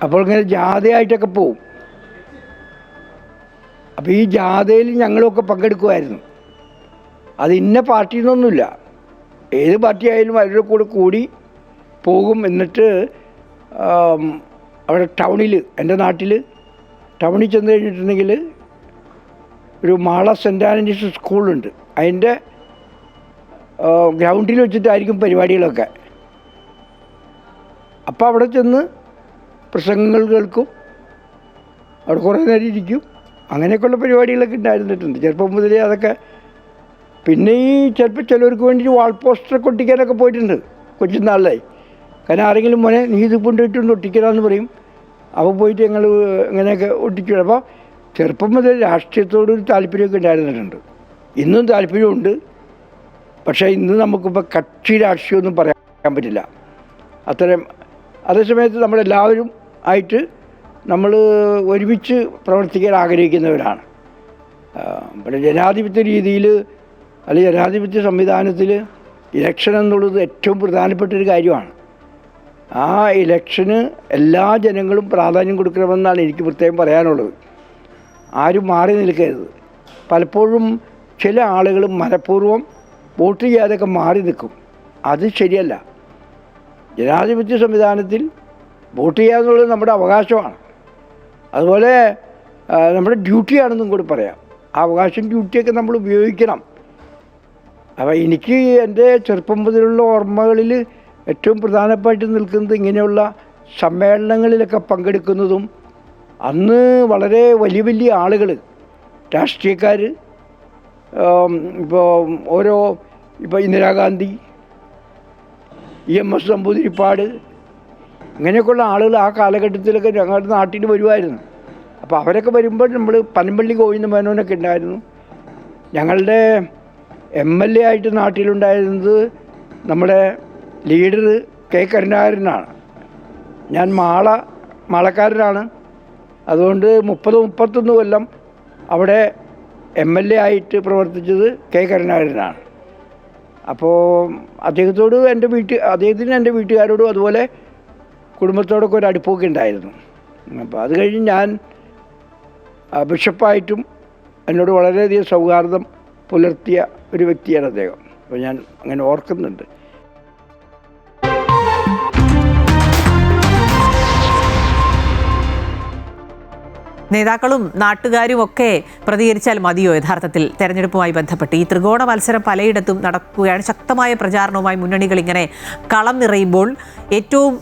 അപ്പോൾ ഇങ്ങനെ ജാഥയായിട്ടൊക്കെ പോവും. അപ്പോൾ ഈ ജാഥയിൽ ഞങ്ങളൊക്കെ പങ്കെടുക്കുമായിരുന്നു. അത് ഇന്ന പാർട്ടി എന്നൊന്നുമില്ല, ഏത് പാർട്ടി ആയാലും അവരുടെ കൂടെ കൂടി പോകും. എന്നിട്ട് അവിടെ ടൗണിൽ, എൻ്റെ നാട്ടിൽ ടൗണിൽ ചെന്ന് കഴിഞ്ഞിട്ടുണ്ടെങ്കിൽ ഒരു മാള സെൻറ്റ് ആൻ്റണീസ് സ്കൂളുണ്ട്. അതിൻ്റെ ഗ്രൗണ്ടിൽ വെച്ചിട്ടായിരിക്കും പരിപാടികളൊക്കെ. അപ്പോൾ അവിടെ ചെന്ന് പ്രസംഗങ്ങൾ കേൾക്കും, അവിടെ കുറേ നേരം ഇരിക്കും. അങ്ങനെയൊക്കെയുള്ള പരിപാടികളൊക്കെ ഉണ്ടായിരുന്നിട്ടുണ്ട് ചെറുപ്പം മുതലേ അതൊക്കെ. പിന്നെ ഈ ചിലപ്പോൾ ചിലവർക്ക് വേണ്ടി വാൾ പോസ്റ്ററൊക്കെ ഒട്ടിക്കാനൊക്കെ പോയിട്ടുണ്ട് കൊച്ചുനാളിലായി. കാരണം ആരെങ്കിലും മോനെ നീ ഇത് കൊണ്ടുപോയിട്ടൊന്ന് ഒട്ടിക്കണമെന്ന് പറയും. അപ്പോൾ പോയിട്ട് ഞങ്ങൾ ഇങ്ങനെയൊക്കെ ഒട്ടിച്ചു. അപ്പോൾ ചെറുപ്പം മുതൽ രാഷ്ട്രീയത്തോടൊരു താല്പര്യമൊക്കെ ഉണ്ടായിരുന്നിട്ടുണ്ട്. ഇന്നും താല്പര്യമുണ്ട്. പക്ഷേ ഇന്ന് നമുക്കിപ്പോൾ കക്ഷി രാഷ്ട്രീയമൊന്നും പറയാൻ പറ്റില്ല അത്തരം. അതേസമയത്ത് നമ്മളെല്ലാവരും ആയിട്ട് നമ്മൾ ഒരുമിച്ച് പ്രവർത്തിക്കാൻ ആഗ്രഹിക്കുന്നവരാണ്. പിന്നെ ജനാധിപത്യ രീതിയിൽ അല്ലെങ്കിൽ ജനാധിപത്യ സംവിധാനത്തിൽ ഇലക്ഷൻ എന്നുള്ളത് ഏറ്റവും പ്രധാനപ്പെട്ടൊരു കാര്യമാണ്. ആ ഇലക്ഷന് എല്ലാ ജനങ്ങളും പ്രാധാന്യം കൊടുക്കണമെന്നാണ് എനിക്ക് പ്രത്യേകം പറയാനുള്ളത്. ആരും മാറി നിൽക്കരുത്. പലപ്പോഴും ചില ആളുകൾ മനഃപൂർവ്വം വോട്ട് ചെയ്യാതൊക്കെ മാറി നിൽക്കും. അത് ശരിയല്ല. ജനാധിപത്യ സംവിധാനത്തിൽ വോട്ട് ചെയ്യുക എന്നുള്ളത് നമ്മുടെ അവകാശമാണ്. അതുപോലെ നമ്മുടെ ഡ്യൂട്ടിയാണെന്നും കൂടി പറയാം. ആ അവകാശം ഡ്യൂട്ടിയൊക്കെ നമ്മൾ ഉപയോഗിക്കണം. അപ്പോൾ എനിക്ക് എൻ്റെ ചെറുപ്പം മുതലുള്ള ഓർമ്മകളിൽ ഏറ്റവും പ്രധാനമായിട്ട് നിൽക്കുന്നത് ഇങ്ങനെയുള്ള സമ്മേളനങ്ങളിലൊക്കെ പങ്കെടുക്കുന്നതും അന്ന് വളരെ വലിയ വലിയ ആളുകൾ, രാഷ്ട്രീയക്കാർ, ഇപ്പോൾ ഇന്ദിരാഗാന്ധി, EMS നമ്പൂതിരിപ്പാട്, ഇങ്ങനെയൊക്കെയുള്ള ആളുകൾ ആ കാലഘട്ടത്തിലൊക്കെ ഞങ്ങളുടെ നാട്ടിൽ വരുമായിരുന്നു. അപ്പോൾ അവരൊക്കെ വരുമ്പോൾ നമ്മൾ പനമ്പള്ളി ഗോവിന്ദ മേനോനൊക്കെ ഉണ്ടായിരുന്നു. ഞങ്ങളുടെ MLA ആയിട്ട് നാട്ടിലുണ്ടായിരുന്നത് നമ്മുടെ ലീഡർ K. കരുണാകരനാണ്. ഞാൻ മാളക്കാരനാണ്. അതുകൊണ്ട് 30-31 കൊല്ലം അവിടെ MLA ആയിട്ട് പ്രവർത്തിച്ചത് K. കരുണാകരനാണ്. അപ്പോൾ അദ്ദേഹത്തിന് എൻ്റെ വീട്ടുകാരോടും അതുപോലെ കുടുംബത്തോടൊക്കെ ഒരു അടുപ്പമൊക്കെ ഉണ്ടായിരുന്നു. അപ്പോൾ അത് കഴിഞ്ഞ് ഞാൻ ബിഷപ്പായിട്ടും എന്നോട് വളരെയധികം സൗഹാർദ്ദം പുലർത്തിയ ഒരു വ്യക്തിയാണ് അദ്ദേഹം. അപ്പോൾ ഞാൻ അങ്ങനെ ഓർക്കുന്നുണ്ട്. നേതാക്കളും നാട്ടുകാരും ഒക്കെ പ്രതികരിച്ചാൽ മതിയോ യഥാർത്ഥത്തിൽ തെരഞ്ഞെടുപ്പുമായി ബന്ധപ്പെട്ട്? ഈ ത്രികോണ മത്സരം പലയിടത്തും നടക്കുകയാണ്. ശക്തമായ പ്രചാരണവുമായി മുന്നണികൾ ഇങ്ങനെ കളം നിറയുമ്പോൾ ഏറ്റവും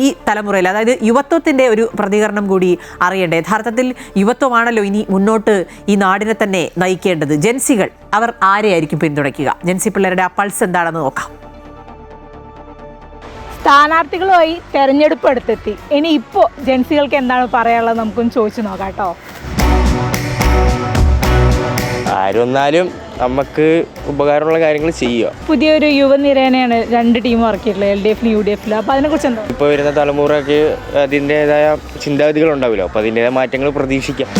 ഈ തലമുറയിൽ, അതായത് യുവത്വത്തിൻ്റെ ഒരു പ്രതികരണം കൂടി അറിയേണ്ടത്. യഥാർത്ഥത്തിൽ യുവത്വമാണല്ലോ ഇനി മുന്നോട്ട് ഈ നാടിനെ തന്നെ നയിക്കേണ്ടത്. ജൻസികൾ അവർ ആരെയായിരിക്കും പിന്തുണയ്ക്കുക? ജൻസി പിള്ളേരുടെ ആ പൾസ് എന്താണെന്ന് നോക്കാം. സ്ഥാനാർത്ഥികളുമായി തെരഞ്ഞെടുപ്പ് അടുത്തെത്തി. ഇനി ഇപ്പോൾ ജൻസികൾക്ക് എന്താണ് പറയാനുള്ളത് നമുക്കൊന്ന് ചോദിച്ചു നോക്കാം കേട്ടോ. ആരൊന്നാലും നമുക്ക് ഉപകാരമുള്ള കാര്യങ്ങൾ ചെയ്യുക. പുതിയൊരു യുവനിരേനെയാണ് രണ്ട് ടീമും ഇറക്കിയിട്ടുള്ളത്, LDF UDF. അപ്പോൾ അതിനെക്കുറിച്ച് എന്താ? ഇപ്പോൾ വരുന്ന തലമുറയ്ക്ക് അതിൻ്റേതായ ചിന്താഗതികൾ ഉണ്ടാവില്ല, അപ്പോൾ അതിൻ്റേതായ മാറ്റങ്ങൾ പ്രതീക്ഷിക്കാം.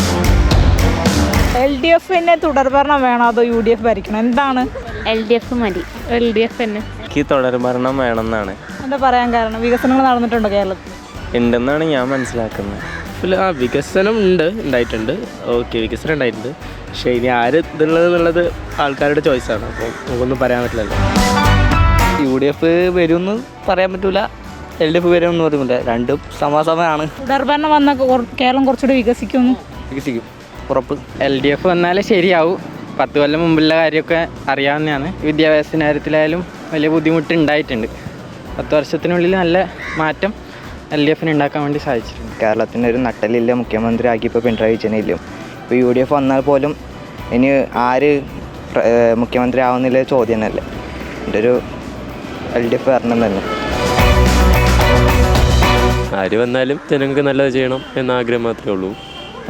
LDF തുടർഭരണം വേണോ അതോ UDF ഭരിക്കണം? എന്താണ്? LDF മതി. LDF തന്നെ. എനിക്ക് തുടർഭരണം വേണമെന്നാണ്. എന്താ പറയാൻ കാരണം? വികസനങ്ങൾ നടന്നിട്ടുണ്ടോ കേരളത്തിൽ? ഉണ്ടെന്നാണ് ഞാൻ മനസ്സിലാക്കുന്നത്. വികസനം ഉണ്ടായിട്ടുണ്ട്. ഓക്കെ, വികസനം ഉണ്ടായിട്ടുണ്ട്. പക്ഷേ ഇനി ആര് ഇതുള്ളത് ആൾക്കാരുടെ ചോയ്സാണ്, അപ്പോൾ നമുക്കൊന്നും പറയാൻ പറ്റില്ലല്ലോ. UDF വരുമെന്ന് പറയാൻ പറ്റില്ല, LDF വരുമെന്ന് പറയുന്നില്ല. രണ്ടും സമാസമമാണ്. തുടർഭരണം വന്ന കേരളം കുറച്ചുകൂടി വികസിക്കും. ഉറപ്പ്. LDF വന്നാലേ ശരിയാവും. 10 കൊല്ലം മുമ്പുള്ള കാര്യമൊക്കെ അറിയാവുന്നതാണ്. വിദ്യാഭ്യാസ കാര്യത്തിലായാലും വലിയ ബുദ്ധിമുട്ട് ഉണ്ടായിട്ടുണ്ട്. 10 വർഷത്തിനുള്ളിൽ നല്ല മാറ്റം LDF ഉണ്ടാക്കാൻ വേണ്ടി സാധിച്ചിട്ടുണ്ട്. കേരളത്തിൻ്റെ ഒരു നട്ടലില്ല മുഖ്യമന്ത്രി ആക്കി ഇപ്പോൾ പിണറായി വിജയനില്ല. ഇപ്പോൾ UDF വന്നാൽ പോലും ഇനി ആര് മുഖ്യമന്ത്രി ആവുന്നില്ല ചോദ്യം തന്നെ. എൻ്റെ ഒരു LDF വരണം തന്നെ. ആര് വന്നാലും ജനങ്ങൾക്ക് നല്ലത് ചെയ്യണം എന്ന ആഗ്രഹം മാത്രമേ ഉള്ളൂ,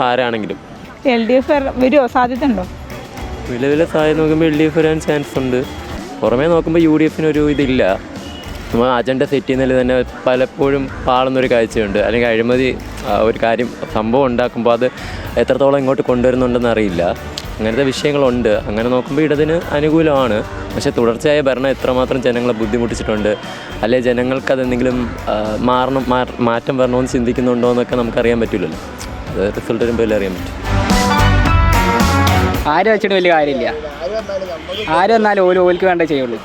ആരാണെങ്കിലും. LDF വരുമോ? സാധ്യത ഉണ്ടോ? നിലവിലെ സാധ്യത നോക്കുമ്പോൾ LDF വരാൻ ചാൻസ് ഉണ്ട്. പുറമേ നോക്കുമ്പോൾ UDF ഇതില്ല. നമ്മൾ അജണ്ട സെറ്റ് ചെയ്യുന്നതിൽ തന്നെ പലപ്പോഴും പാളുന്നൊരു കാഴ്ചയുണ്ട്. അല്ലെങ്കിൽ അഴിമതി ഒരു കാര്യം സംഭവം ഉണ്ടാക്കുമ്പോൾ അത് എത്രത്തോളം ഇങ്ങോട്ട് കൊണ്ടുവരുന്നുണ്ടെന്ന് അറിയില്ല. അങ്ങനത്തെ വിഷയങ്ങളുണ്ട്. അങ്ങനെ നോക്കുമ്പോൾ ഇടതിന് അനുകൂലമാണ്. പക്ഷേ തുടർച്ചയായ ഭരണം എത്രമാത്രം ജനങ്ങളെ ബുദ്ധിമുട്ടിച്ചിട്ടുണ്ട്, അല്ലെങ്കിൽ ജനങ്ങൾക്ക് അതെന്തെങ്കിലും മാറ്റം വരണമെന്ന് ചിന്തിക്കുന്നുണ്ടോ എന്നൊക്കെ നമുക്കറിയാൻ പറ്റില്ലല്ലോ. അത് റിസൾട്ട് വരുമ്പോൾ അറിയാൻ പറ്റും. ആര് വെച്ചിട്ട് വലിയ കാര്യമില്ല. ആര് വന്നാലും ഓൽക്ക് വേണ്ടേ ചെയ്യുള്ളൂ,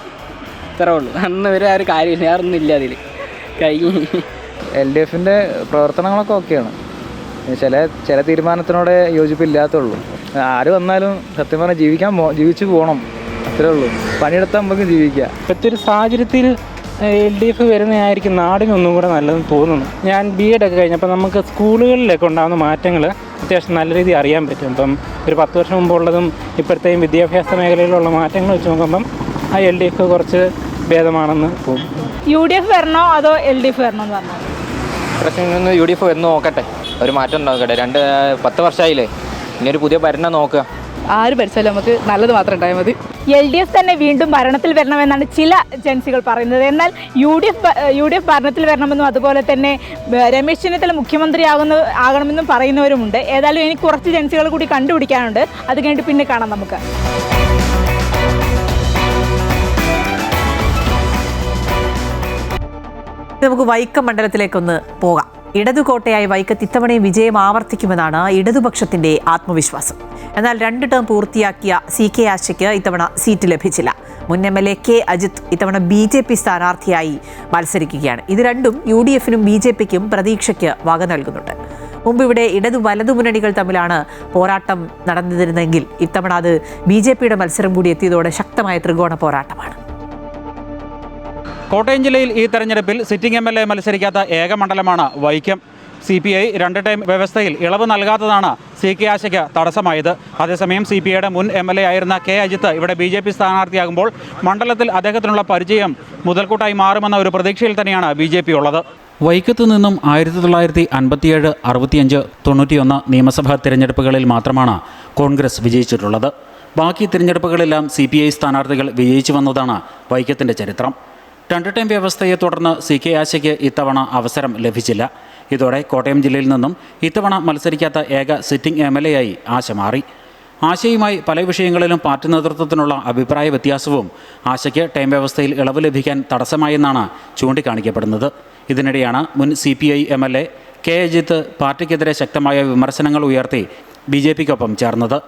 ഇത്രേ ഉള്ളൂ. അന്ന് വരെ ആ ഒരു കാര്യമില്ല, വേറൊന്നും ഇല്ല അതിൽ. LDF പ്രവർത്തനങ്ങളൊക്കെ ഓക്കെയാണ്. ചില തീരുമാനത്തിനോട് യോജിപ്പില്ലാത്തുള്ളൂ. ആര് വന്നാലും സത്യം പറഞ്ഞാൽ ജീവിച്ചു പോകണം, അത്രേ ഉള്ളൂ. പണിയെടുത്താൽ നമുക്ക് ജീവിക്കാം. ഇപ്പോഴത്തെ ഒരു സാഹചര്യത്തിൽ LDF വരുന്നതായിരിക്കും നാടിനൊന്നും കൂടെ നല്ലതെന്ന് തോന്നുന്നു. ഞാൻ B.Ed ഒക്കെ കഴിഞ്ഞപ്പോൾ നമുക്ക് സ്കൂളുകളിലൊക്കെ ഉണ്ടാകുന്ന മാറ്റങ്ങൾ അത്യാവശ്യം നല്ല രീതിയിൽ അറിയാൻ പറ്റും. ഇപ്പം ഒരു 10 വർഷം മുമ്പുള്ളതും ഇപ്പോഴത്തെയും വിദ്യാഭ്യാസ മേഖലയിലുള്ള മാറ്റങ്ങൾ വെച്ച് നോക്കുമ്പം ആ LDF കുറച്ച് ഭേദമാണെന്ന് തോന്നുന്നു. UDF വരണോ അതോ LDF വരണോ എന്ന് പറഞ്ഞാൽ? പ്രശ്നം UDF വന്ന് നോക്കട്ടെ, ഒരു മാറ്റം നോക്കട്ടെ. 10 വർഷമായില്ലേ, ഇനി ഒരു പുതിയ ഭരണം നോക്കുക. ആര് ഭരിച്ചാലും നമുക്ക് നല്ലത് മാത്രം ഉണ്ടായാൽ മതി. LDF തന്നെ വീണ്ടും ഭരണത്തിൽ വരണമെന്നാണ് ചില ജൻസികൾ പറയുന്നത്. എന്നാൽ UDF ഭരണത്തിൽ വരണമെന്നും അതുപോലെ തന്നെ രമേശ് ചെന്നിത്തല മുഖ്യമന്ത്രി ആകണമെന്നും പറയുന്നവരുമുണ്ട്. ഏതായാലും എനിക്ക് കുറച്ച് ജൻസികൾ കൂടി കണ്ടുപിടിക്കാനുണ്ട്. അത് കഴിഞ്ഞിട്ട് പിന്നെ കാണാം നമുക്ക്. നമുക്ക് വൈക്കം മണ്ഡലത്തിലേക്കൊന്ന് പോകാം. ഇടതുകോട്ടയായി വൈക്കത്ത് ഇത്തവണയും വിജയം ആവർത്തിക്കുമെന്നാണ് ഇടതുപക്ഷത്തിന്റെ ആത്മവിശ്വാസം. എന്നാൽ 2 ടേം പൂർത്തിയാക്കിയ CK ആശയ്ക്ക് ഇത്തവണ സീറ്റ് ലഭിച്ചില്ല. മുൻ MLA K അജിത്ത് ഇത്തവണ BJP സ്ഥാനാർത്ഥിയായി മത്സരിക്കുകയാണ്. ഇത് രണ്ടും UDFനും BJPക്കും പ്രതീക്ഷയ്ക്ക് വക നൽകുന്നുണ്ട്. മുമ്പ് ഇവിടെ ഇടതു വലതു മുന്നണികൾ തമ്മിലാണ് പോരാട്ടം നടന്നിരുന്നെങ്കിൽ ഇത്തവണ അത് BJPയുടെ മത്സരം കൂടി എത്തിയതോടെ ശക്തമായ ത്രികോണ പോരാട്ടമാണ്. കോട്ടയം ജില്ലയിൽ ഈ തെരഞ്ഞെടുപ്പിൽ സിറ്റിംഗ് MLA മത്സരിക്കാത്ത ഏക മണ്ഡലമാണ് വൈക്കം. CPI 2 ടൈം വ്യവസ്ഥയിൽ ഇളവ് നൽകാത്തതാണ് CK ആശയ്ക്ക് തടസ്സമായത്. അതേസമയം CPIയുടെ മുൻ MLA ആയിരുന്ന K അജിത്ത് ഇവിടെ BJP സ്ഥാനാർത്ഥിയാകുമ്പോൾ മണ്ഡലത്തിൽ അദ്ദേഹത്തിനുള്ള പരിചയം മുതൽക്കൂട്ടായി മാറുമെന്ന ഒരു പ്രതീക്ഷയിൽ തന്നെയാണ് BJP ഉള്ളത്. വൈക്കത്ത് നിന്നും 1957, 65, 91 നിയമസഭാ തിരഞ്ഞെടുപ്പുകളിൽ മാത്രമാണ് കോൺഗ്രസ് വിജയിച്ചിട്ടുള്ളത്. ബാക്കി തിരഞ്ഞെടുപ്പുകളെല്ലാം CPI സ്ഥാനാർത്ഥികൾ വിജയിച്ചു വന്നതാണ് വൈക്കത്തിൻ്റെ ചരിത്രം. 2 ടൈം വ്യവസ്ഥയെ തുടർന്ന് CK ആശയ്ക്ക് ഇത്തവണ അവസരം ലഭിച്ചില്ല. ഇതോടെ കോട്ടയം ജില്ലയിൽ നിന്നും ഇത്തവണ മത്സരിക്കാത്ത ഏക സിറ്റിംഗ് MLA ആയി ആശ മാറി. ആശയുമായി പല വിഷയങ്ങളിലും പാർട്ടി നേതൃത്വത്തിനുള്ള അഭിപ്രായ വ്യത്യാസവും ആശയ്ക്ക് ടൈം വ്യവസ്ഥയിൽ ഇളവ് ലഭിക്കാൻ തടസ്സമായെന്നാണ് ചൂണ്ടിക്കാണിക്കപ്പെടുന്നത്. ഇതിനിടെയാണ് മുൻ CPI MLA K അജിത്ത് പാർട്ടിക്കെതിരെ ശക്തമായ വിമർശനങ്ങൾ ഉയർത്തി BJPക്കൊപ്പം ചേർന്നത്.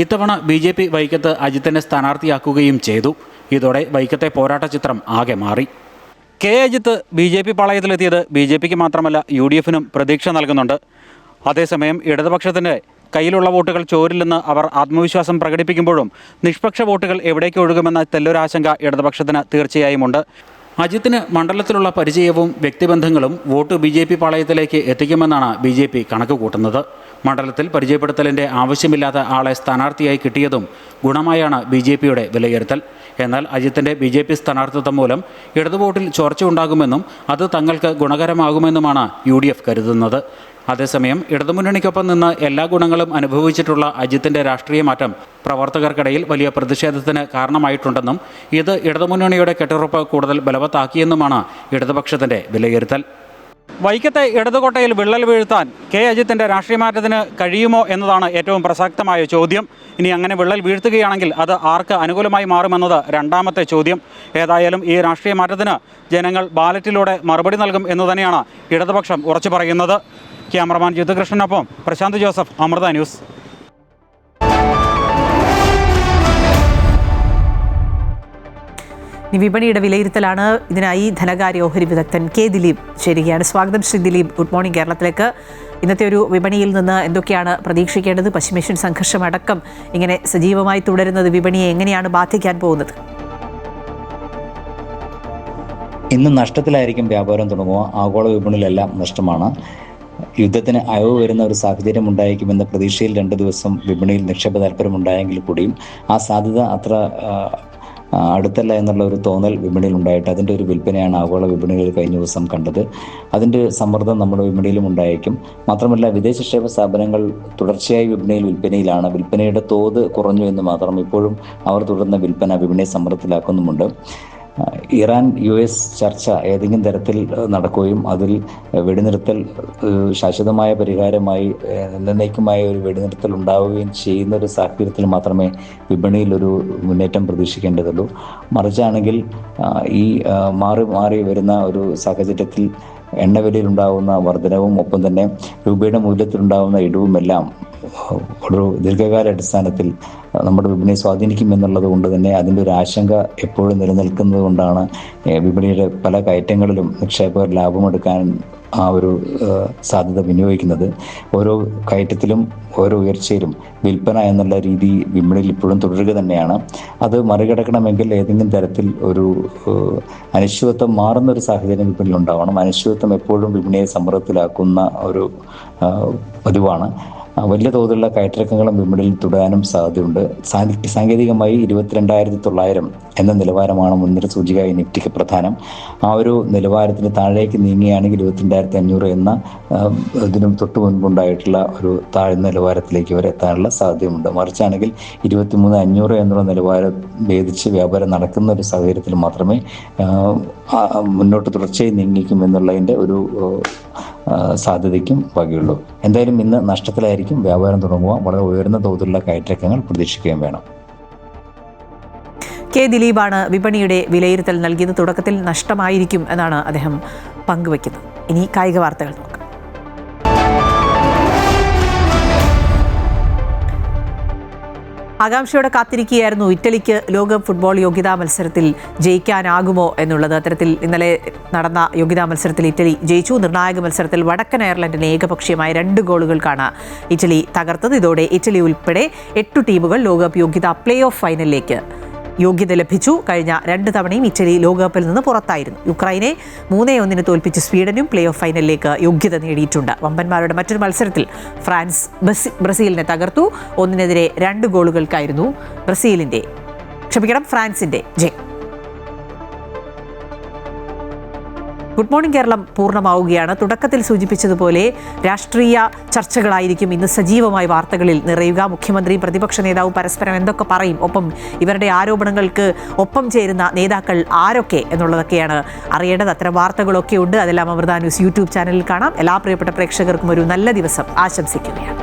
ഇത്തവണ BJP വൈക്കത്ത് അജിത്തിനെ സ്ഥാനാർത്ഥിയാക്കുകയും ചെയ്തു. ഇതോടെ വൈക്കത്തെ പോരാട്ട ചിത്രം ആകെ മാറി. K അജിത്ത് BJP പാളയത്തിലെത്തിയത് BJPക്ക് മാത്രമല്ല UDFനും പ്രതീക്ഷ നൽകുന്നുണ്ട്. അതേസമയം ഇടതുപക്ഷത്തിൻ്റെ കയ്യിലുള്ള വോട്ടുകൾ ചോരില്ലെന്ന് അവർ ആത്മവിശ്വാസം പ്രകടിപ്പിക്കുമ്പോഴും നിഷ്പക്ഷ വോട്ടുകൾ എവിടേക്ക് ഒഴുകുമെന്ന തെല്ലൊരാശങ്ക ഇടതുപക്ഷത്തിന് തീർച്ചയായുമുണ്ട്. അജിത്തിന് മണ്ഡലത്തിലുള്ള പരിചയവും വ്യക്തിബന്ധങ്ങളും വോട്ട് BJP പാളയത്തിലേക്ക് എത്തിക്കുമെന്നാണ് BJP കണക്ക് കൂട്ടുന്നത്. മണ്ഡലത്തിൽ പരിചയപ്പെടുത്തലിൻ്റെ ആവശ്യമില്ലാത്ത ആളെ സ്ഥാനാർത്ഥിയായി കിട്ടിയതും ഗുണമായാണ് BJPയുടെ വിലയിരുത്തൽ. എന്നാൽ അജിത്തിൻ്റെ BJP സ്ഥാനാർത്ഥിത്വം മൂലം ഇടതുവോട്ടിൽ ചോർച്ച ഉണ്ടാകുമെന്നും അത് തങ്ങൾക്ക് ഗുണകരമാകുമെന്നുമാണ് UDF കരുതുന്നത്. അതേസമയം ഇടതുമുന്നണിക്കൊപ്പം നിന്ന് എല്ലാ ഗുണങ്ങളും അനുഭവിച്ചിട്ടുള്ള അജിത്തിൻ്റെ രാഷ്ട്രീയ മാറ്റം പ്രവർത്തകർക്കിടയിൽ വലിയ പ്രതിഷേധത്തിന് കാരണമായിട്ടുണ്ടെന്നും ഇത് ഇടതുമുന്നണിയുടെ കെട്ടുറപ്പ് കൂടുതൽ ബലവത്താക്കിയെന്നുമാണ് ഇടതുപക്ഷത്തിൻ്റെ വിലയിരുത്തൽ. വൈക്കത്തെ ഇടതുകോട്ടയിൽ വിള്ളൽ വീഴ്ത്താൻ അജിത്തിൻ്റെ രാഷ്ട്രീയ മാറ്റത്തിന് കഴിയുമോ എന്നതാണ് ഏറ്റവും പ്രസക്തമായ ചോദ്യം. ഇനി അങ്ങനെ വിള്ളൽ വീഴ്ത്തുകയാണെങ്കിൽ അത് ആർക്ക് അനുകൂലമായി മാറുമെന്നത് രണ്ടാമത്തെ ചോദ്യം. ഏതായാലും ഈ രാഷ്ട്രീയ മാറ്റത്തിന് ജനങ്ങൾ ബാലറ്റിലൂടെ മറുപടി നൽകും എന്ന് തന്നെയാണ് ഇടതുപക്ഷം ഉറച്ചു പറയുന്നത്. ക്യാമറമാൻ ജിതുകൃഷ്ണനൊപ്പം പ്രശാന്ത് ജോസഫ്, അമൃത ന്യൂസ്. വിപണിയുടെ വിലയിരുത്തലാണ്. ഇതിനായി ധനകാര്യ ഓഹരി വിദഗ്ധൻ K. ദിലീപ് ചേരുകയാണ്. സ്വാഗതം ശ്രീ ദിലീപ്. ഗുഡ് മോർണിംഗ് കേരളത്തിലേക്ക്. ഇന്നത്തെ ഒരു വിപണിയിൽ നിന്ന് എന്തൊക്കെയാണ് പ്രതീക്ഷിക്കേണ്ടത്? പശ്ചിമേഷ്യൻ സംഘർഷമടക്കം ഇങ്ങനെ സജീവമായി തുടരുന്നത് വിപണിയെ എങ്ങനെയാണ് ബാധിക്കാൻ പോകുന്നത്? ഇന്ന് നഷ്ടത്തിലായിരിക്കും വ്യാപാരം തുടങ്ങുക. ആഗോള വിപണിയിലെല്ലാം നഷ്ടമാണ്. യുദ്ധത്തിന് അയവ് വരുന്ന ഒരു സാഹചര്യം ഉണ്ടായിരിക്കുമെന്ന പ്രതീക്ഷയിൽ 2 ദിവസം വിപണിയിൽ നിക്ഷേപ താല്പര്യമുണ്ടായെങ്കിൽ കൂടിയും ആ സാധ്യത അത്ര അടുത്തല്ല എന്നുള്ള ഒരു തോന്നൽ വിപണിയിൽ ഉണ്ടായിട്ട് അതിൻ്റെ ഒരു വിൽപ്പനയാണ് ആഗോള വിപണികളിൽ കഴിഞ്ഞ ദിവസം കണ്ടത്. അതിൻ്റെ സമ്മർദ്ദം നമ്മുടെ വിപണിയിലും ഉണ്ടായിരിക്കും. മാത്രമല്ല വിദേശ നിക്ഷേപ സ്ഥാപനങ്ങൾ തുടർച്ചയായി വിപണിയിൽ വിൽപ്പനയിലാണ്. വിൽപ്പനയുടെ തോത് കുറഞ്ഞു എന്ന് മാത്രം. ഇപ്പോഴും അവർ തുടർന്ന വിൽപ്പന വിപണിയെ സമ്മർദ്ദത്തിലാക്കുന്നുമുണ്ട്. ഇറാൻ US ചർച്ച ഏതെങ്കിലും തരത്തിൽ നടക്കുകയും അതിൽ വെടിനിർത്തൽ ശാശ്വതമായ പരിഹാരമായി എന്നേക്കുമായ ഒരു വെടിനിർത്തൽ ഉണ്ടാവുകയും ചെയ്യുന്ന ഒരു സാഹചര്യത്തിൽ മാത്രമേ വിപണിയിൽ ഒരു മുന്നേറ്റം പ്രതീക്ഷിക്കേണ്ടതുള്ളൂ. മറിച്ചാണെങ്കിൽ ഈ മാറി വരുന്ന ഒരു സാഹചര്യത്തിൽ എണ്ണവിലയിലുണ്ടാകുന്ന വർധനവും ഒപ്പം തന്നെ രൂപയുടെ മൂല്യത്തിലുണ്ടാകുന്ന ഇടിവുമെല്ലാം ഒരു ദീർഘകാല അടിസ്ഥാനത്തിൽ നമ്മുടെ വിപണിയെ സ്വാധീനിക്കുമെന്നുള്ളത് കൊണ്ട് തന്നെ അതിൻ്റെ ഒരു ആശങ്ക എപ്പോഴും നിലനിൽക്കുന്നത് കൊണ്ടാണ് വിപണിയുടെ പല കയറ്റങ്ങളിലും നിക്ഷേപകർ ലാഭമെടുക്കാൻ ആ ഒരു സാധ്യത വിനിയോഗിക്കുന്നത്. ഓരോ കയറ്റത്തിലും ഓരോ ഉയർച്ചയിലും വിൽപ്പന എന്നുള്ള രീതി വിപണിയിൽ ഇപ്പോഴും തുടരുക തന്നെയാണ്. അത് മറികടക്കണമെങ്കിൽ ഏതെങ്കിലും തരത്തിൽ ഒരു അനിശ്ചിതത്വം മാറുന്ന ഒരു സാഹചര്യം വിപണിയിൽ ഉണ്ടാവണം. അനിശ്ചിതത്വം എപ്പോഴും വിപണിയെ സമ്മർദ്ദത്തിലാക്കുന്ന ഒരു പതിവാണ്. വലിയ തോതിലുള്ള കയറ്റിറക്കങ്ങളും വിപണിയിൽ തുടരാനും സാധ്യതയുണ്ട്. സാങ്കേതികമായി 22,900 എന്ന നിലവാരമാണ് മുൻനിര സൂചികയായി നിഫ്റ്റിക്ക് പ്രധാനം. ആ ഒരു നിലവാരത്തിന് താഴേക്ക് നീങ്ങുകയാണെങ്കിൽ 22,500 എന്ന ഇതിനും തൊട്ട് മുൻപുണ്ടായിട്ടുള്ള ഒരു താഴ്ന്ന നിലവാരത്തിലേക്ക് വരെ എത്താനുള്ള സാധ്യതയുണ്ട്. മറിച്ചാണെങ്കിൽ 23,500 എന്നുള്ള നിലവാരം ഭേദിച്ച് വ്യാപാരം നടക്കുന്ന ഒരു സാഹചര്യത്തിൽ മാത്രമേ മുന്നോട്ട് തുടർച്ചയായി നീങ്ങിക്കും എന്നുള്ളതിൻ്റെ ഒരു സാധ്യതയ്ക്കും വകയുള്ളൂ. എന്തായാലും ഇന്ന് നഷ്ടത്തിലായിരിക്കും വ്യാപാരം തുടങ്ങുക. വളരെ ഉയർന്ന തോതിലുള്ള കയറ്റിറക്കങ്ങൾ പ്രതീക്ഷിക്കുകയും വേണം. K. ദിലീപാണ് വിപണിയുടെ വിലയിരുത്തൽ നൽകിയത്. തുടക്കത്തിൽ നഷ്ടമായിരിക്കും എന്നാണ് അദ്ദേഹം പങ്കുവയ്ക്കുന്നത്. ഇനി കായിക വാർത്തകൾ നോക്കാം. ആകാംക്ഷയോടെ കാത്തിരിക്കുകയായിരുന്നു ഇറ്റലിക്ക് ലോകകപ്പ് ഫുട്ബോൾ യോഗ്യതാ മത്സരത്തിൽ ജയിക്കാനാകുമോ എന്നുള്ളത്. അത്തരത്തിൽ ഇന്നലെ നടന്ന യോഗ്യതാ മത്സരത്തിൽ ഇറ്റലി ജയിച്ചു. നിർണായക മത്സരത്തിൽ വടക്കൻ അയർലൻഡിനെ ഏകപക്ഷീയമായ 2 ഗോളുകൾക്കാണ് ഇറ്റലി തകർത്തത്. ഇതോടെ ഇറ്റലി ഉൾപ്പെടെ 8 ടീമുകൾ ലോകകപ്പ് യോഗ്യതാ പ്ലേ ഓഫ് ഫൈനലിലേക്ക് യോഗ്യത ലഭിച്ചു. കഴിഞ്ഞ 2 തവണയും ഇറ്റലി ലോകകപ്പിൽ നിന്ന് പുറത്തായിരുന്നു. യുക്രൈനെ 3-1 തോൽപ്പിച്ച് സ്വീഡനും പ്ലേ ഓഫ് ഫൈനലിലേക്ക് യോഗ്യത നേടിയിട്ടുണ്ട്. വമ്പന്മാരുടെ മറ്റൊരു മത്സരത്തിൽ ഫ്രാൻസ് ബ്രസീലിനെ തകർത്തു. 1-2 ഗോളുകൾക്കായിരുന്നു ഫ്രാൻസിന്റെ ജയം. ഗുഡ് മോർണിംഗ് കേരളം പൂർണ്ണമാവുകയാണ്. തുടക്കത്തിൽ സൂചിപ്പിച്ചതുപോലെ രാഷ്ട്രീയ ചർച്ചകളായിരിക്കും ഇന്ന് സജീവമായി വാർത്തകളിൽ നിറയുക. മുഖ്യമന്ത്രിയും പ്രതിപക്ഷ നേതാവും പരസ്പരം എന്തൊക്കെ പറയും, ഒപ്പം ഇവരുടെ ആരോപണങ്ങൾക്ക് ഒപ്പം ചേരുന്ന നേതാക്കൾ ആരൊക്കെ എന്നുള്ളതൊക്കെയാണ് അറിയേണ്ടത്. അത്തരം വാർത്തകളൊക്കെ ഉണ്ട്. അതെല്ലാം അമൃത ന്യൂസ് യൂട്യൂബ് ചാനലിൽ കാണാം. എല്ലാ പ്രിയപ്പെട്ട പ്രേക്ഷകർക്കും ഒരു നല്ല ദിവസം ആശംസിക്കുകയാണ്.